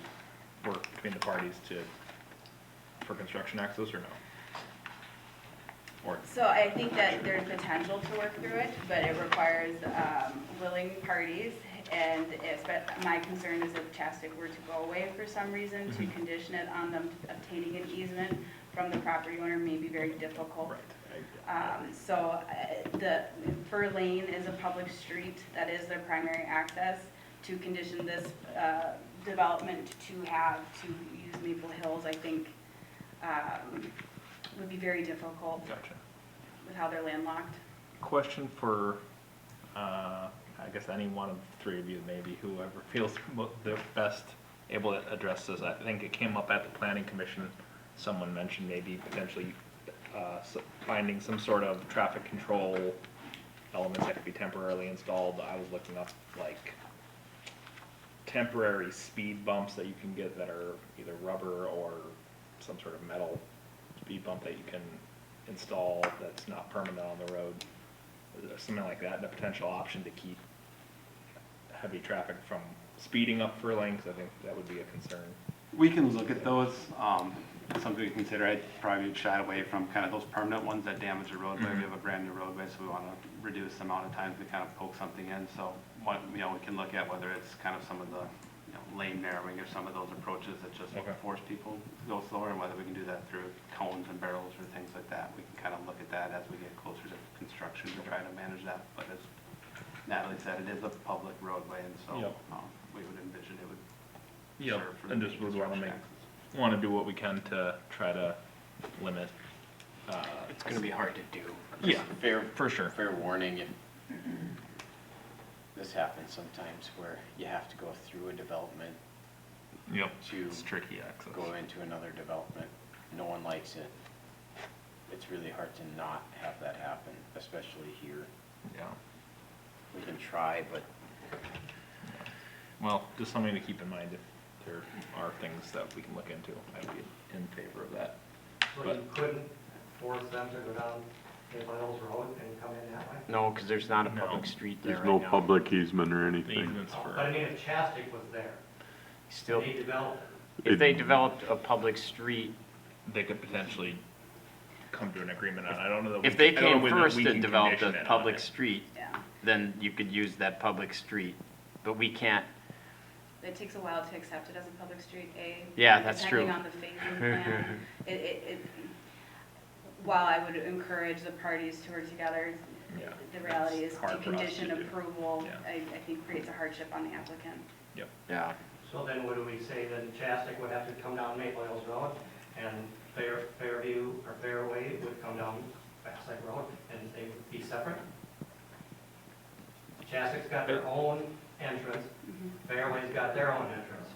work between the parties for construction access or no? Or, So I think that there's potential to work through it, but it requires willing parties. But my concern is if Chastic were to go away for some reason, to condition it on them obtaining an easement from the property owner may be very difficult. right. The Fur Lane is a public street, that is their primary access. To condition this development to use Maple Hills, I think, would be very difficult Gotcha. with how they're landlocked. Question for, I guess any one of the three of you, maybe whoever feels the best able to address this. I think it came up at the planning commission. Someone mentioned maybe potentially finding some sort of traffic control elements that could be temporarily installed. I was looking up like temporary speed bumps that you can get that are either rubber or some sort of metal speed bump that you can install that's not permanent on the road. Something like that, and a potential option to keep heavy traffic from speeding up for lanes. I think that would be a concern. We can look at those, something to consider. I'd probably shy away from kind of those permanent ones that damage the roadway. We have a brand new roadway, so we want to reduce the amount of times we kind of poke something in. So, we can look at whether it's kind of some of the, lane narrowing or some of those approaches that just Okay. force people to go slower, and whether we can do that through cones and barrels or things like that. We can kind of look at that as we get closer to construction to try to manage that. But as Natalie said, it is a public roadway, and so Yep. we would envision it would Yep, serve for the and just would want to construction access. want to do what we can to try to limit. It's gonna be hard to do. Yeah, Fair, for sure. fair warning, if this happens sometimes where you have to go through a development Yep, to it's tricky access. go into another development. No one likes it. It's really hard to not have that happen, especially here. Yeah, We can try, but well, just something to keep in mind if there are things that we can look into. I'd be in favor of that. So you couldn't force them to go down Maple Hills Road and come in that way? No, because there's not a No. public street there There's right no now. public easement or The anything. easements But for, I mean, if Chastic was there, Still, they developed it. if they developed a public street, they could potentially come to an agreement on. I don't know that. if they I don't know came whether first we to can develop condition the it on public it. street, Yeah, then you could use that public street. But we can't, it takes a while to accept it as a public street, Yeah, that's true. depending on the phasing plan. While I would encourage the parties to work together, Yeah. the reality is It's hard to for us to condition do. approval, Yeah. I think creates a hardship on the applicant. yeah. So then would we say that Chastic would have to come down Maple Hills Road and Fairview or Fairway would come down Backside Road and they would be separate? Chastic's got their own entrance, Fairway's got their own entrance.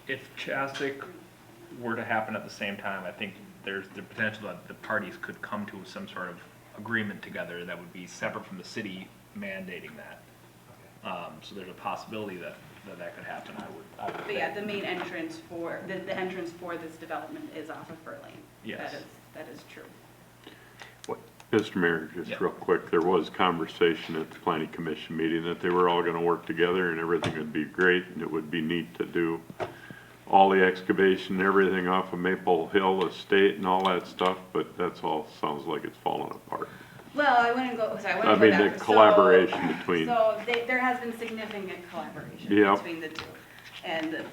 If Chastic were to happen at the same time, I think there's the potential that the parties could come to some sort of agreement together that would be separate from the city mandating that. So there's a possibility that could happen, I would But yeah, think. the main entrance for, the entrance for this development is off of Fur Lane. Yes. That is true. Mr. Mayor, just Yeah. real quick, there was conversation at the planning commission meeting that they were all gonna work together and everything would be great and it would be neat to do all the excavation, everything off of Maple Hill Estate and all that stuff, but that's all, sounds like it's falling apart. Well, I wouldn't go, sorry, I I wouldn't mean, go the back. collaboration between, So there has been significant collaboration Yeah. between the two. And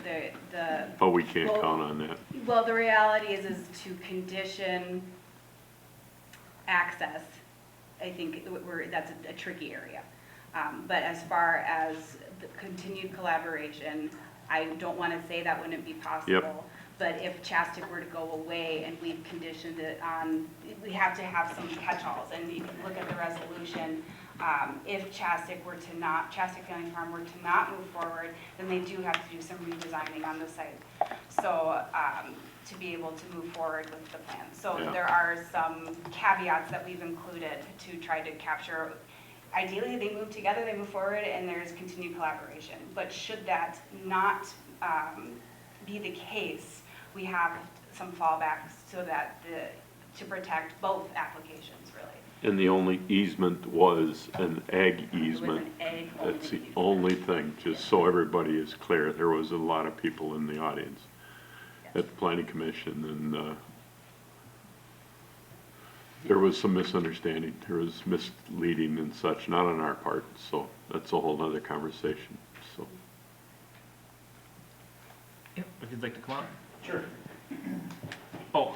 but we can't well- count on that. well, the reality is to condition access, I think that's a tricky area. But as far as the continued collaboration, I don't want to say that wouldn't be possible. But if Chastic were to go away and we've conditioned it on, we have to have some catch-alls. And you can look at the resolution. If Chastic Family Farm were to not move forward, then they do have to do some redesigning on the site. So to be able to move forward with the plan. So there are some caveats that we've included to try to capture. Ideally, they move together, they move forward, and there's continued collaboration. But should that not be the case, we have some fallbacks so that to protect both applications, really. And the only easement was an ag It was easement. an egg only That's the easement. only thing, just so everybody is clear. There was a lot of people in the audience at the planning commission, and there was some misunderstanding. There was misleading and such, not on our part, so that's a whole nother conversation, so. If you'd like to come on. Sure. Oh,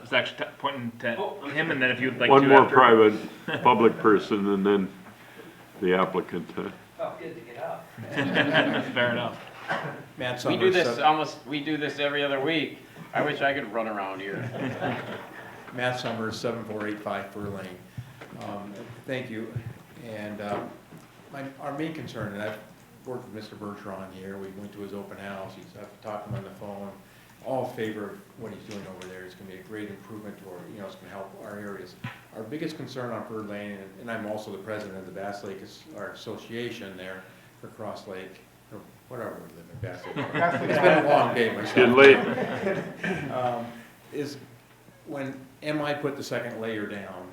it's actually pointing to him, and then if you'd like One to more after. private, public person, and then the applicant. Oh, good to get out. Fair enough. Matt We do Summers, this we do this every other week. I wish I could run around here. Matt Summers, 7485 Fur Lane. Thank you. And our main concern, and I've worked with Mr. Bertrand here, we went to his open house, I've talked to him on the phone, all in favor of what he's doing over there. It's gonna be a great improvement to our, it's gonna help our areas. Our biggest concern on Fur Lane, and I'm also the president of the Bass Lake, our association there for Cross Lake, or whatever we live in, Bass Lake. It's been a long day myself. Getting late. Is when MI put the second layer down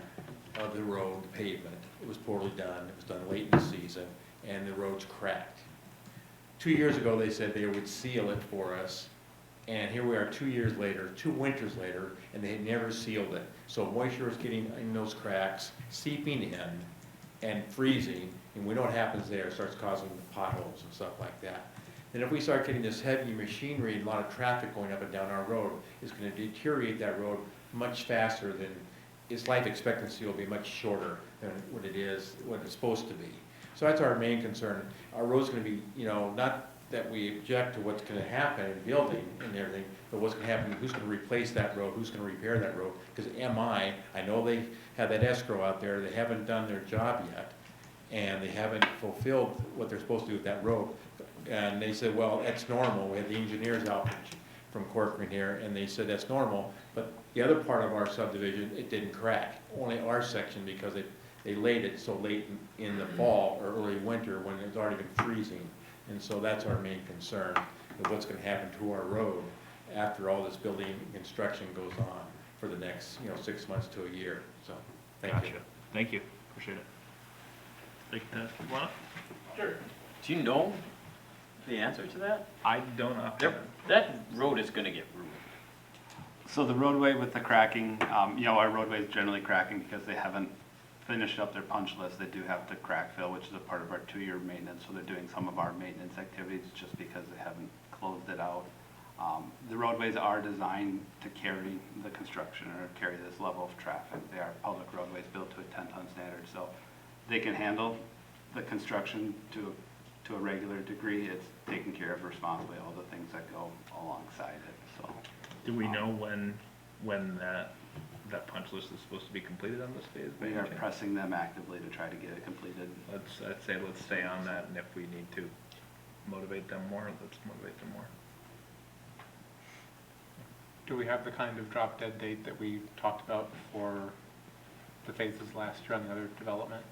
of the road, the pavement, it was poorly done. It was done late in the season, and the road's cracked. 2 years ago, they said they would seal it for us, and here we are 2 years later, 2 winters later, and they had never sealed it. So moisture is getting in those cracks, seeping in, and freezing, and we know what happens there. It starts causing potholes and stuff like that. And if we start getting this heavy machinery and a lot of traffic going up and down our road, it's going to deteriorate that road much faster than, its life expectancy will be much shorter than what it's supposed to be. So that's our main concern. Our road's going to be, not that we object to what's going to happen in building and everything, but what's going to happen, who's going to replace that road, who's going to repair that road? Because MI, I know they have that escrow out there, they haven't done their job yet, and they haven't fulfilled what they're supposed to do with that road. And they said, well, that's normal. We had the engineers out from Corcoran here, and they said that's normal. But the other part of our subdivision, it didn't crack. Only our section, because they laid it so late in the fall or early winter when it's already been freezing. And so that's our main concern, of what's going to happen to our road after all this building and construction goes on for the next, 6 months to a year. So, thank you. Thank you. Appreciate it. Like that, come on. Sure. Do you know the answer to that? I don't know. That road is gonna get ruined. So the roadway with the cracking, our roadway is generally cracking because they haven't finished up their punch list. They do have to crack fill, which is a part of our 2-year maintenance. So they're doing some of our maintenance activities just because they haven't closed it out. The roadways are designed to carry the construction or carry this level of traffic. They are public roadways built to a 10-ton standard, so they can handle the construction to a regular degree. It's taken care of responsibly, all the things that go alongside it, so. Do we know when that punch list is supposed to be completed on this phase? We are pressing them actively to try to get it completed. Let's stay on that, and if we need to motivate them more, let's motivate them more. Do we have the kind of drop dead date that we talked about for the phases last year on the other development?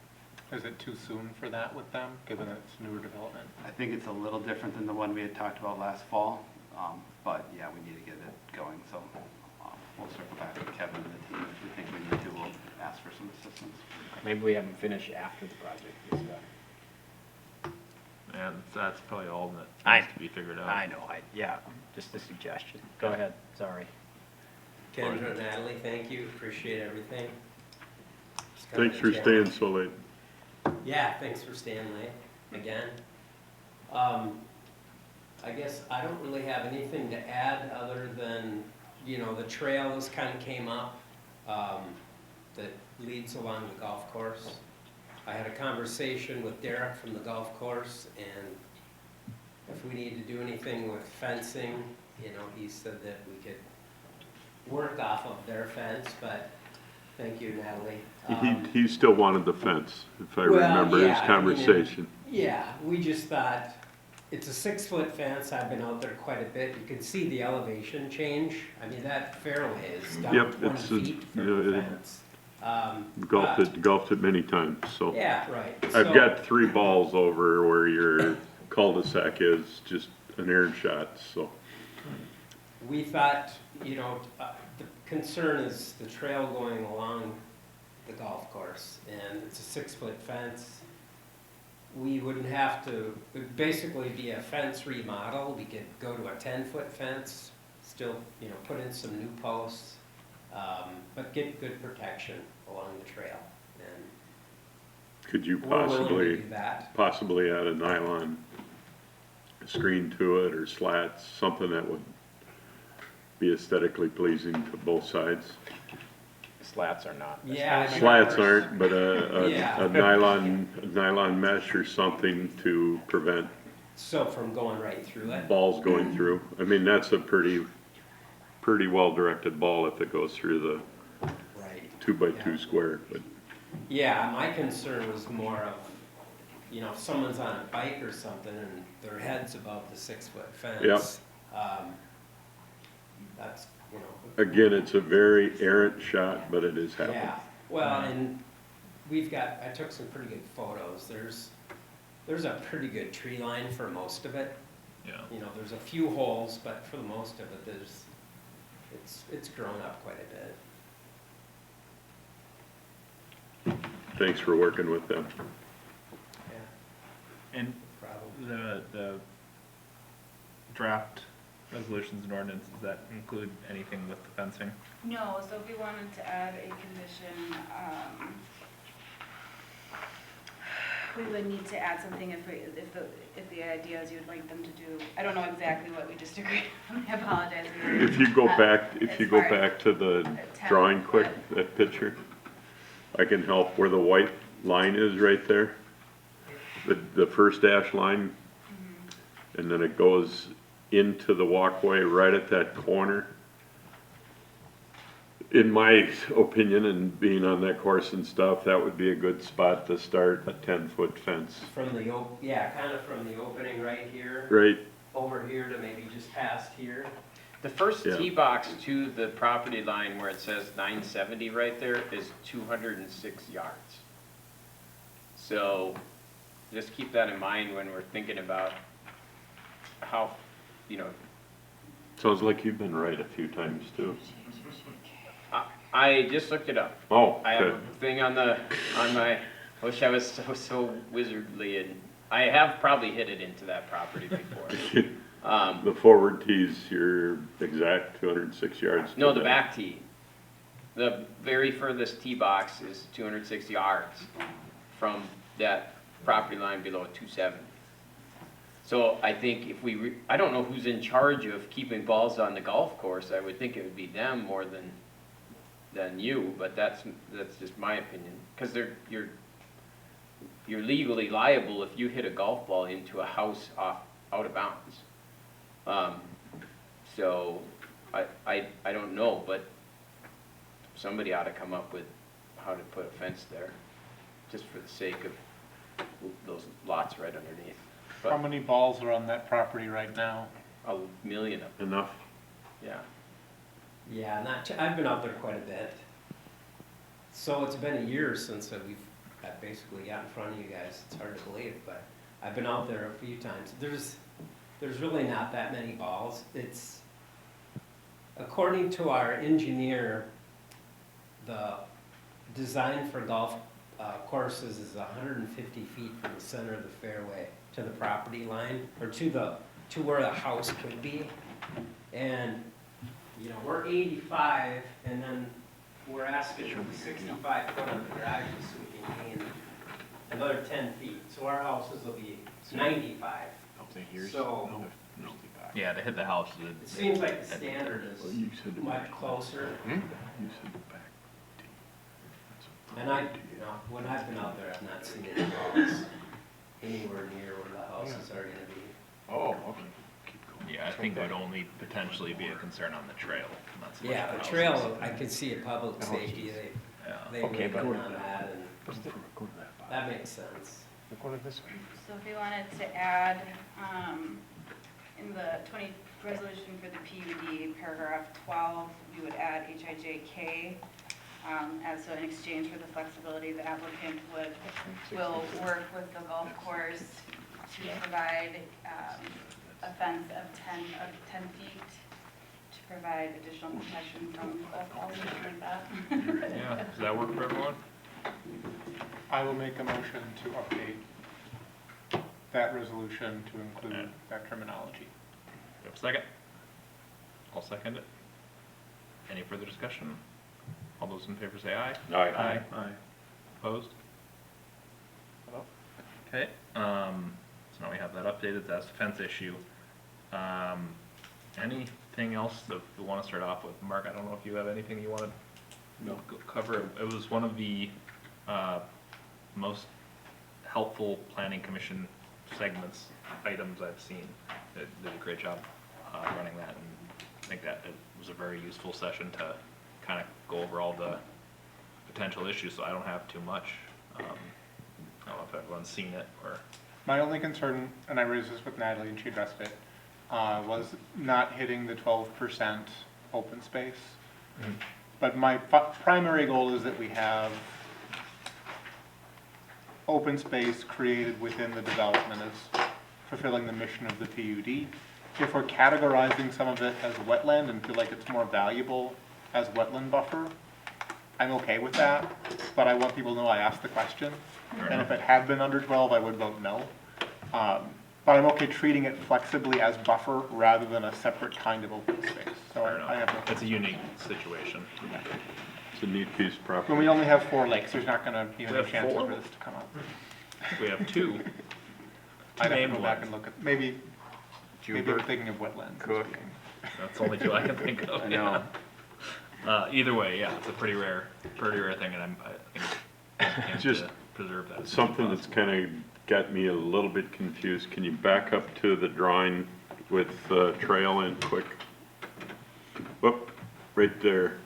Is it too soon for that with them, given that it's newer development? I think it's a little different than the one we had talked about last fall, but yeah, we need to get it going, so we'll circle back with Kevin and the team. If we think we need to, we'll ask for some assistance. Maybe we have them finish after the project is done. And that's probably all that I- needs to be figured out. I know, just a suggestion. Go ahead, sorry. Kendra and Natalie, thank you, appreciate everything. Thanks for staying so late. Yeah, thanks for staying late, again. I guess I don't really have anything to add other than, the trails kind of came up, that leads along the golf course. I had a conversation with Derek from the golf course, and if we need to do anything with fencing, you know, he said that we could work off of their fence, but, thank you, Natalie. He still wanted the fence, if I Well, remember his yeah, I mean, conversation. Yeah, we just thought, it's a 6-foot fence, I've been out there quite a bit, you can see the elevation change. I mean, that fairway is down Yep, 20 it's, feet from the fence. golfed it many times, so. Yeah, right. I've So- got 3 balls over where your cul-de-sac is, just an air shot, so. We thought, you know, the concern is the trail going along the golf course, and it's a 6-foot fence. We wouldn't have to, it would basically be a fence remodel. We could go to a 10-foot fence, still, you know, put in some new posts, but get good protection along the trail. And Could you we're willing to possibly, do that. possibly add a nylon screen to it or slats, something that would be aesthetically pleasing to both sides? Slats are not. Yeah. I mean, Slats aren't, but a Yeah. nylon mesh or something to prevent So from going right through it. balls going through. I mean, that's a pretty well-directed ball if it goes through the Right. 2x2 Yeah. square, but. Yeah, my concern was more of, you know, if someone's on a bike or something and their head's above the 6-foot fence. That's, you know. Again, it's a very errant shot, but it is happening. Yeah, well, and I took some pretty good photos. There's a pretty good tree line for most of it. Yeah. You know, there's a few holes, but for the most of it, it's grown up quite a bit. Thanks for working with them. Yeah, And problem. the draft resolutions and ordinances, does that include anything with the fencing? No, so if we wanted to add a condition, we would need to add something if the ideas you'd like them to do. I don't know exactly what we just agreed on, I apologize. If you go back, to the Ten drawing quick, foot. that picture, I can help where the white line is right there. The first dash line, and then it goes into the walkway right at that corner. In my opinion, and being on that course and stuff, that would be a good spot to start a 10-foot fence. From the, kind of from the opening right here. Right, Over here to maybe just past here. The first Yeah. tee box to the property line where it says 970 right there is 206 yards. So just keep that in mind when we're thinking about how, you know, sounds like you've been right a few times too. I just looked it up. Oh, I have okay. a thing on my, wish I was so wizardly, and I have probably hit it into that property before. The forward tees, you're exact 206 yards. No, to the that. back tee. The very furthest tee box is 206 yards from that property line below 270. So I think if I don't know who's in charge of keeping balls on the golf course. I would think it would be them more than you, but that's just my opinion. Because you're legally liable if you hit a golf ball into a house out of bounds. So I don't know, but somebody ought to come up with how to put a fence there, just for the sake of those lots right underneath. How many balls are on that property right now? A million of them, Enough? yeah. Yeah, I've been out there quite a bit. So it's been a year since I've basically got in front of you guys. It's hard to believe, but I've been out there a few times. There's really not that many balls. It's, according to our engineer, the design for golf courses is 150 feet from the center of the fairway to the property line, or to where the house could be. And, you know, we're 85, and then we're asking for 65 foot on the garages so we can gain another 10 feet. So our houses will be 95. So Yeah, to hit the house. it seems like the standard is Well, you said the much back. closer. You said the back. And when I've been out there, I've not seen any balls anywhere near where the houses are gonna be. Oh, okay. Yeah, I think it would only potentially be a concern on the trail, not so much Yeah, the the houses. trail, I could see a public safety, Yeah. they Okay, would but- run on that, and that makes sense. So if we wanted to add, in the resolution for the PUD, paragraph 12, we would add HIJK, as so in exchange for the flexibility, the applicant will work with the golf course to provide, a fence of 10 feet to provide additional protection from golf balls or something like that. Yeah, does that work for everyone? I will make a motion to update that resolution to include that terminology. You have a second? I'll second it. Any further discussion? All those in favor say aye. Aye. Aye. Opposed? Okay, so now we have that updated, that's the fence issue. Anything else that we want to start off with? Mark, I don't know if you have anything you want to cover. It was one of the most helpful planning commission segments, items I've seen. It did a great job running that, and I think that it was a very useful session to kind of go over all the potential issues, so I don't have too much. I don't know if everyone's seen it or. My only concern, and I raised this with Natalie and she addressed it, was not hitting the 12% open space. Mhm. But my primary goal is that we have open space created within the development as fulfilling the mission of the PUD. If we're categorizing some of it as wetland and feel like it's more valuable as wetland buffer, I'm okay with that, but I want people to know I asked the question. And if it had been under 12, I would vote no. But I'm okay treating it flexibly as buffer rather than a separate kind of open space. So Fair I have no. enough. It's a unique situation. It's a neat piece of When property. we only have 4 lakes, there's not gonna be We any have chances 4? for this to come up. We have two. I'd have to named go back ones. and look at, maybe I'm Jubert, thinking of wetlands. Cook. That's the only two I can think of. I know. Either way, yeah, it's a pretty rare thing, and I think it's important Just to preserve that. as much as Something that's possible. kind of got me a little bit confused. Can you back up to the drawing with the trail in quick? Whoop, right there.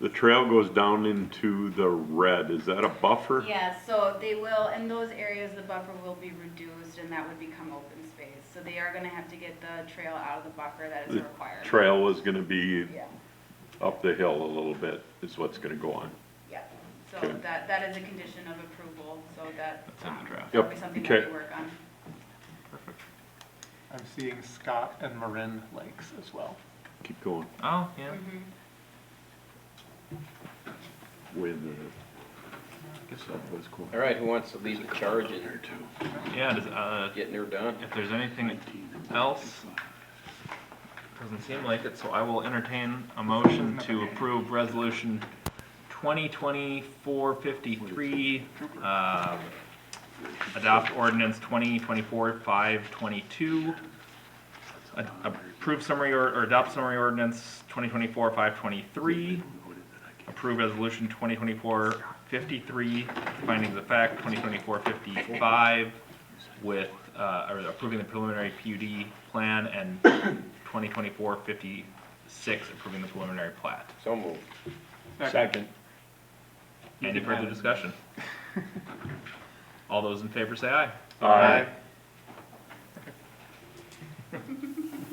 The trail goes down into the red. Is that a buffer? Yeah, so they will, in those areas, the buffer will be reduced and that would become open space. So they are gonna have to get the trail out of the buffer that is The required. trail is gonna be Yeah, up the hill a little bit, is what's gonna go on. yeah. So Okay. that is a condition of approval, so that, That's in the draft. that'll be Yep, something okay. that we work on. Perfect. I'm seeing Scott and Marin lakes as well. Keep going Oh, yeah. Mhm. with, I guess that was cool. All right, who wants to lead the charge in There too. Yeah, does, getting her done? if there's anything else, doesn't seem like it, so I will entertain a motion to approve resolution 2024-53, adopt ordinance 2024-522, approve summary or adopt summary ordinance 2024-523, approve resolution 2024-53, findings of fact 2024-55, with, or approving the preliminary PUD plan, and 2024-56, approving the preliminary plat. So moved. Second. Any further discussion? All those in favor say aye. Aye.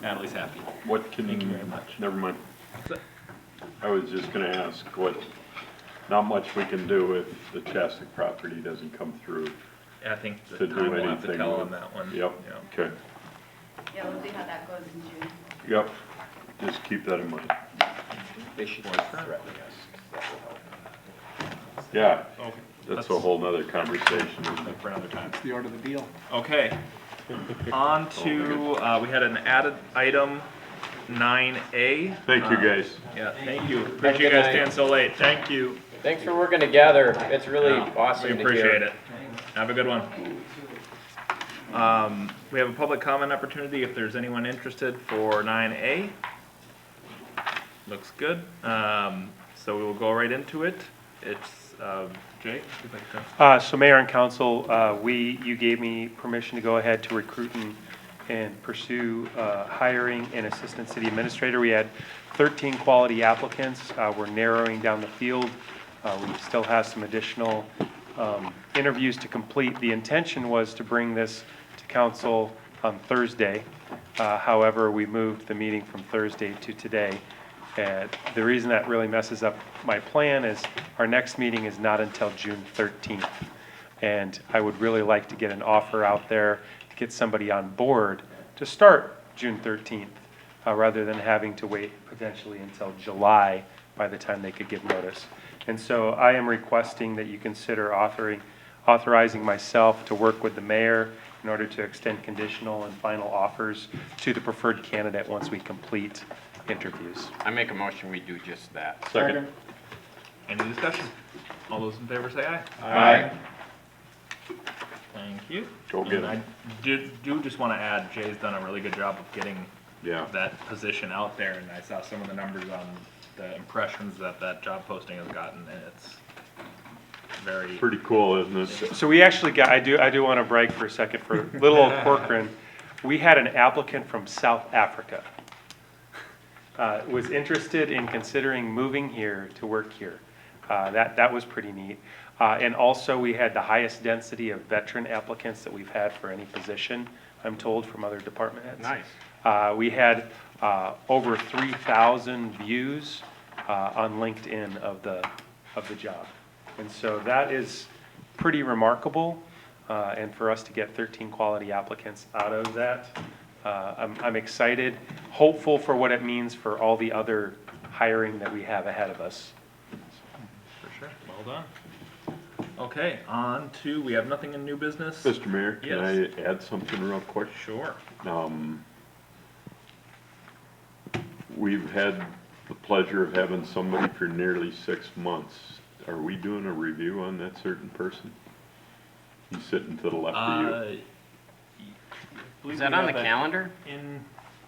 Natalie's happy. What can, Thank you very much. never mind. I was just gonna ask what, not much we can do if the Chastic property doesn't come through. I think the To do time will have to anything tell with- on that one. Yep, Yeah. okay, Yeah, we'll see how that goes in June. yep, just keep that in mind. They should start threatening us. That will help. Yeah, Okay. that's a whole nother conversation. Like for another time. It's the art of the deal. Okay. On to, we had an added item, 9A. Thank you, guys. Yeah, thank you. Appreciate you guys staying so late. Thank you. Thanks for working together. It's really Yeah, awesome we to appreciate hear. it. Have a good one. We have a public comment opportunity if there's anyone interested for 9A. Looks good. So we will go right into it. It's Jay, if you'd like to. So Mayor and Council, you gave me permission to go ahead to recruit and pursue hiring an Assistant City Administrator. We had 13 quality applicants. We're narrowing down the field. We still have some additional interviews to complete. The intention was to bring this to council on Thursday. However, we moved the meeting from Thursday to today. And the reason that really messes up my plan is our next meeting is not until June 13th. And I would really like to get an offer out there to get somebody on board to start June 13th, rather than having to wait potentially until July by the time they could give notice. And so I am requesting that you consider authorizing myself to work with the mayor in order to extend conditional and final offers to the preferred candidate once we complete interviews. I make a motion, we do just that. Second. Any discussion? All those in favor say aye. Aye. Thank you. Go get And it. I do just want to add, Jay's done a really good job of getting Yeah. that position out there, and I saw some of the numbers on the impressions that that job posting has gotten, and it's very. Pretty cool, isn't it? So we actually got, I do want to brag for a second for little old Corcoran. We had an applicant from South Africa. Was interested in considering moving here to work here. That was pretty neat. And also we had the highest density of veteran applicants that we've had for any position, I'm told, from other department heads. Nice. We had over 3,000 views on LinkedIn of the job. And so that is pretty remarkable. And for us to get 13 quality applicants out of that, I'm excited, hopeful for what it means for all the other hiring that we have ahead of us. For sure, well done. Okay, on to, we have nothing in new business? Mr. Mayor, can Yes. I add something real quick? Sure. We've had the pleasure of having somebody for nearly 6 months. Are we doing a review on that certain person? He's sitting to the left of you. Is that on the calendar?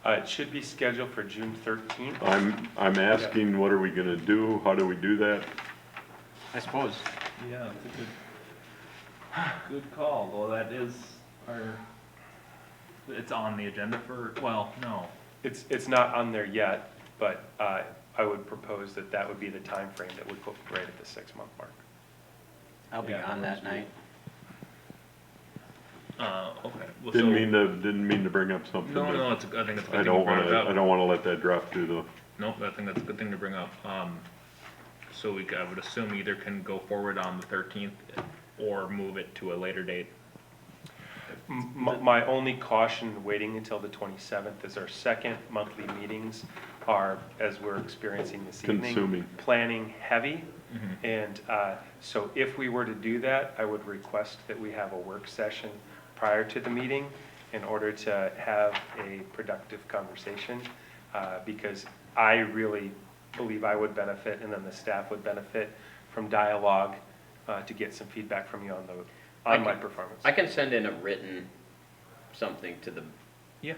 It should be scheduled for June 13th. I'm asking, what are we gonna do? How do we do that? I suppose. Yeah, it's a good call, though that is it's on the agenda for, well, no. It's not on there yet, but I would propose that would be the time frame that would put right at the 6-month mark. I'll be Yeah, on that night. Okay. Well, Didn't mean to bring up something. No, that- I think it's a good I thing you don't brought it wanna, up. I don't wanna let that drop through the, Nope, I think that's a good thing to bring up. So I would assume either can go forward on the 13th or move it to a later date. My only caution waiting until the 27th is our second monthly meetings are, as we're experiencing this evening, Consuming. planning heavy. And so if we were to do that, I would request that we have a work session prior to the meeting in order to have a productive conversation, because I really believe I would benefit, and then the staff would benefit from dialogue to get some feedback from you on my performance. I can send in a written something to the, Yeah.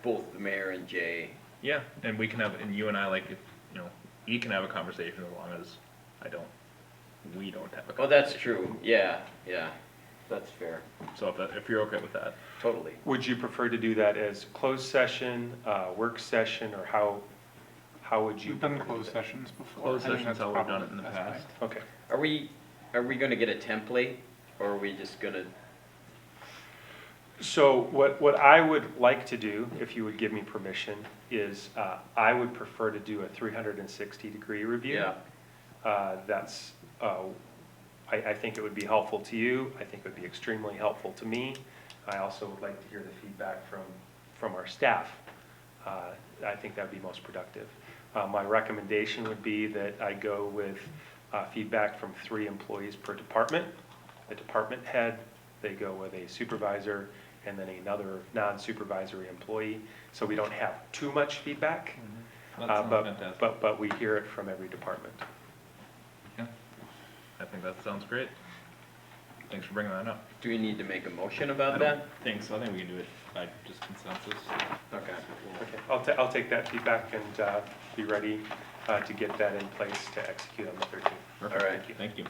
both the mayor and Jay. Yeah, and we can have, and you and I, like, you can have a conversation as long as we don't have a conversation. Oh, that's true, yeah, that's fair, So if you're okay with that. totally. Would you prefer to do that as closed session, work session, or how would you? We've done prefer to do closed that? sessions before. Closed I think session's that's how we've done probably it in the best way. past. Okay. Are we gonna get a template, or are we just gonna, So what I would like to do, if you would give me permission, is I would prefer to do a 360-degree review. yeah, That's, I think it would be helpful to you. I think it would be extremely helpful to me. I also would like to hear the feedback from our staff. I think that would be most productive. My recommendation would be that I go with feedback from 3 employees per department. The department head, they go with a supervisor, and then another non-supervisory employee, so we don't have too much feedback. That sounds fantastic. But we hear it from every department. Yeah, I think that sounds great. Thanks for bringing that up. do we need to make a motion I about don't that? think so. I think we can do it by just consensus. Okay. Okay, I'll take that feedback and be ready to get that in place to execute on the 13th. Perfect. All right. Thank you.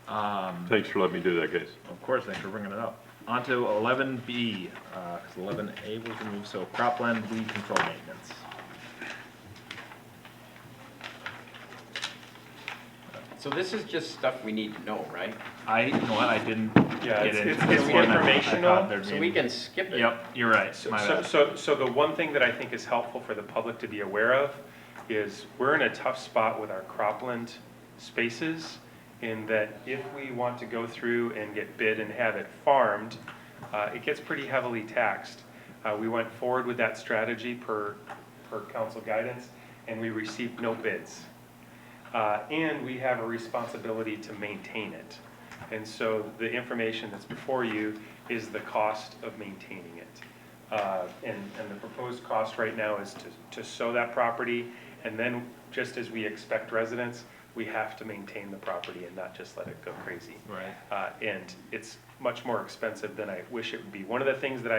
Thanks for letting me do that, guys. Of course, thanks for bringing it up. On to 11B, because 11A was removed, so cropland weed control maintenance. So this is just stuff we need to know, right? You know what, I didn't Yeah, get into it's this one. I thought informational, there'd So be- we can skip it. Yep, you're right, my bad. So the one thing that I think is helpful for the public to be aware of is we're in a tough spot with our cropland spaces in that if we want to go through and get bid and have it farmed, it gets pretty heavily taxed. We went forward with that strategy per council guidance, and we received no bids. And we have a responsibility to maintain it. And so the information that's before you is the cost of maintaining it. And the proposed cost right now is to sow that property, and then just as we expect residents, we have to maintain the property and not just let it go crazy. Right. And it's much more expensive than I wish it would be. One of the things that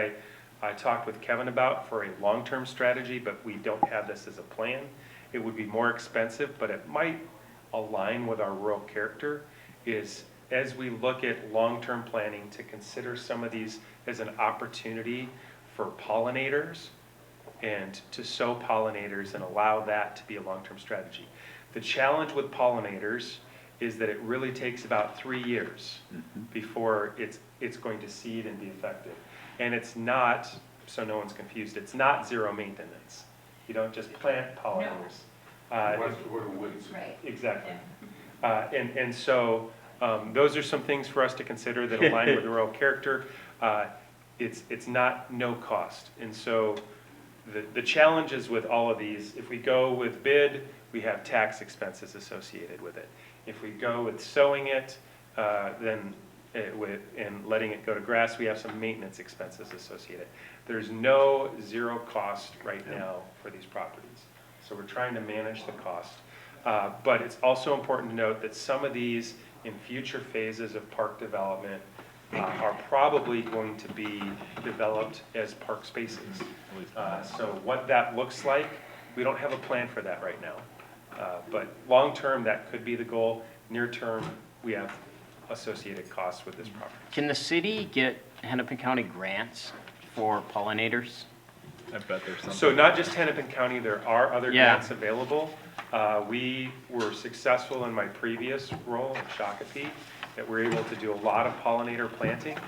I talked with Kevin about for a long-term strategy, but we don't have this as a plan, it would be more expensive, but it might align with our rural character, is as we look at long-term planning to consider some of these as an opportunity for pollinators and to sow pollinators and allow that to be a long-term strategy. The challenge with pollinators is that it really takes about 3 years before it's going to seed and be effective. And it's not, so no one's confused, it's not zero maintenance. You don't just plant pollinators. Right. Exactly. And so those are some things for us to consider that align with the rural character. It's not no cost. And so the challenges with all of these, if we go with bid, we have tax expenses associated with it. If we go with sowing it, and letting it go to grass, we have some maintenance expenses associated. There's no zero cost right now for these properties. So we're trying to manage the cost. But it's also important to note that some of these in future phases of park development are probably going to be developed as park spaces. So what that looks like, we don't have a plan for that right now. But long-term, that could be the goal. Near-term, we have associated costs with this property. Can the city get Hennepin County grants for pollinators? I bet there's something. So not just Hennepin County, there are other Yeah. grants available. We were successful in my previous role in Shakopee, that we're able to do a lot of pollinator planting.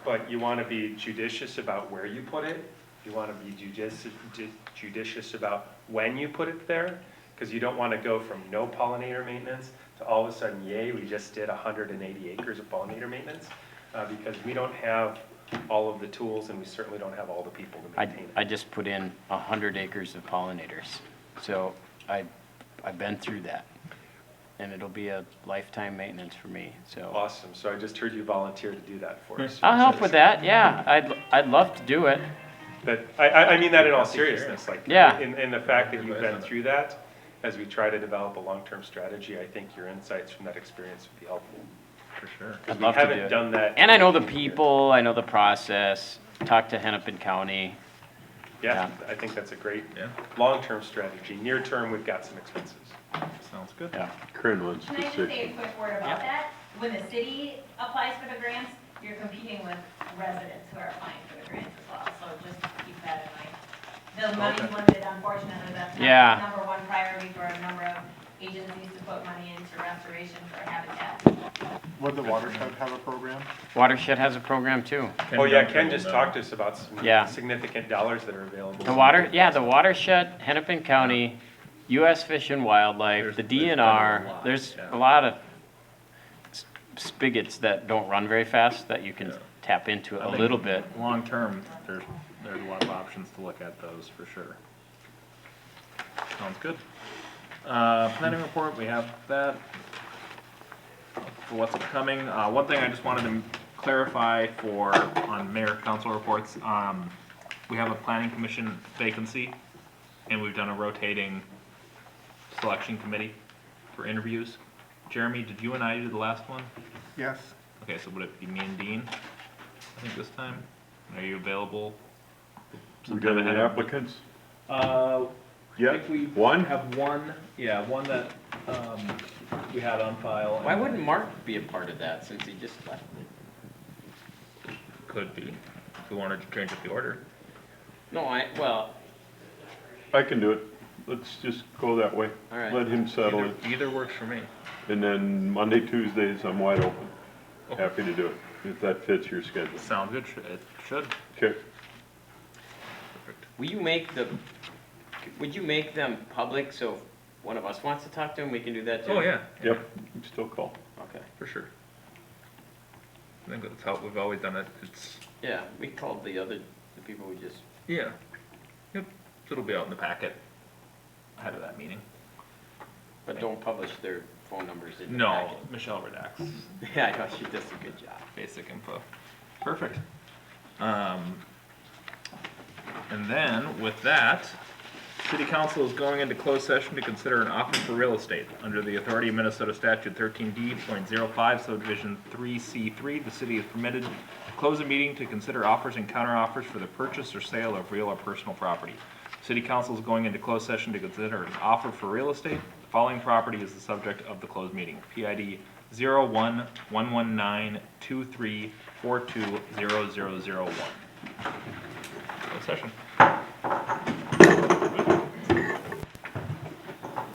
But you want to be judicious about where you put it. You want to be judicious about when you put it there, because you don't want to go from no pollinator maintenance to all of a sudden, yay, we just did 180 acres of pollinator maintenance, because we don't have all of the tools, and we certainly don't have all the people to maintain it. I just put in 100 acres of pollinators, so I've been through that, and it'll be a lifetime maintenance for me, so. Awesome, so I just heard you volunteer to do that for us. I'll help with that, yeah, I'd love to do it. But I mean that in all seriousness, like, Yeah. in the fact that you've been through that, as we try to develop a long-term strategy, I think your insights from that experience would be helpful. For sure. I'd We love to do haven't it. done that. And I know the people, I know the process, talk to Hennepin County. Yeah, I think that's a great Yeah. long-term strategy. Near-term, we've got some expenses. Sounds good. Yeah. Corinne wants Can to I just say. say a quick word about that? When the city applies for the grants, you're competing with residents who are applying for the grants as well, so just keep that in mind. The money's Okay. limited, unfortunately, that's Yeah. not number one priority for a number of agencies to put money into restoration for habitat. Would the watershed have a program? Watershed has a program too. Oh, yeah, Duncan Ken will just know. talked to us about some Yeah. significant dollars that are available. The watershed, Hennepin County, US Fish and Wildlife, the There's been a DNR, lot, there's yeah. a lot of spigots that don't run very fast that you can Yeah. tap into I a think little bit. Long-term, there's a lot of options to look at those, for sure. Sounds good. Planning report, we have that. For what's upcoming, one thing I just wanted to clarify on mayor council reports, we have a planning commission vacancy, and we've done a rotating selection committee for interviews. Jeremy, did you and I do the last one? Yes. Okay, so would it be me and Dean, I think this time? Are you available? We got sometime any ahead of- applicants? I Yeah, think we one? have one, yeah, one that, we had on file. Why wouldn't Mark be a part of that since he just left? Could be, if we wanted to change up the order. No, I can do it. Let's just go that way. All right. Let him settle it. Either works for me. And then Monday, Tuesdays, I'm wide open. Okay. Happy to do it, if that fits your schedule. Sounds good, it should. Okay. Perfect. would you make them public so if one of us wants to talk to them, we can do that too? Oh, yeah. Yep, you can still call. Okay. For sure. I think that's how we've always done it. It's, Yeah, we called the people we just, yeah. Yep, so it'll be out in the packet ahead of that meeting. but don't publish their phone numbers in the No, packet. Michelle redacts Yeah, I know, she does a good job. basic info. Perfect. And then with that, City Council is going into closed session to consider an offer for real estate. Under the authority of Minnesota Statute 13D.05, subdivision 3C3, the city is permitted to close a meeting to consider offers and counteroffers for the purchase or sale of real or personal property. City Council is going into closed session to consider an offer for real estate. The following property is the subject of the closed meeting. PID 01-119-2342-0001. Closed session.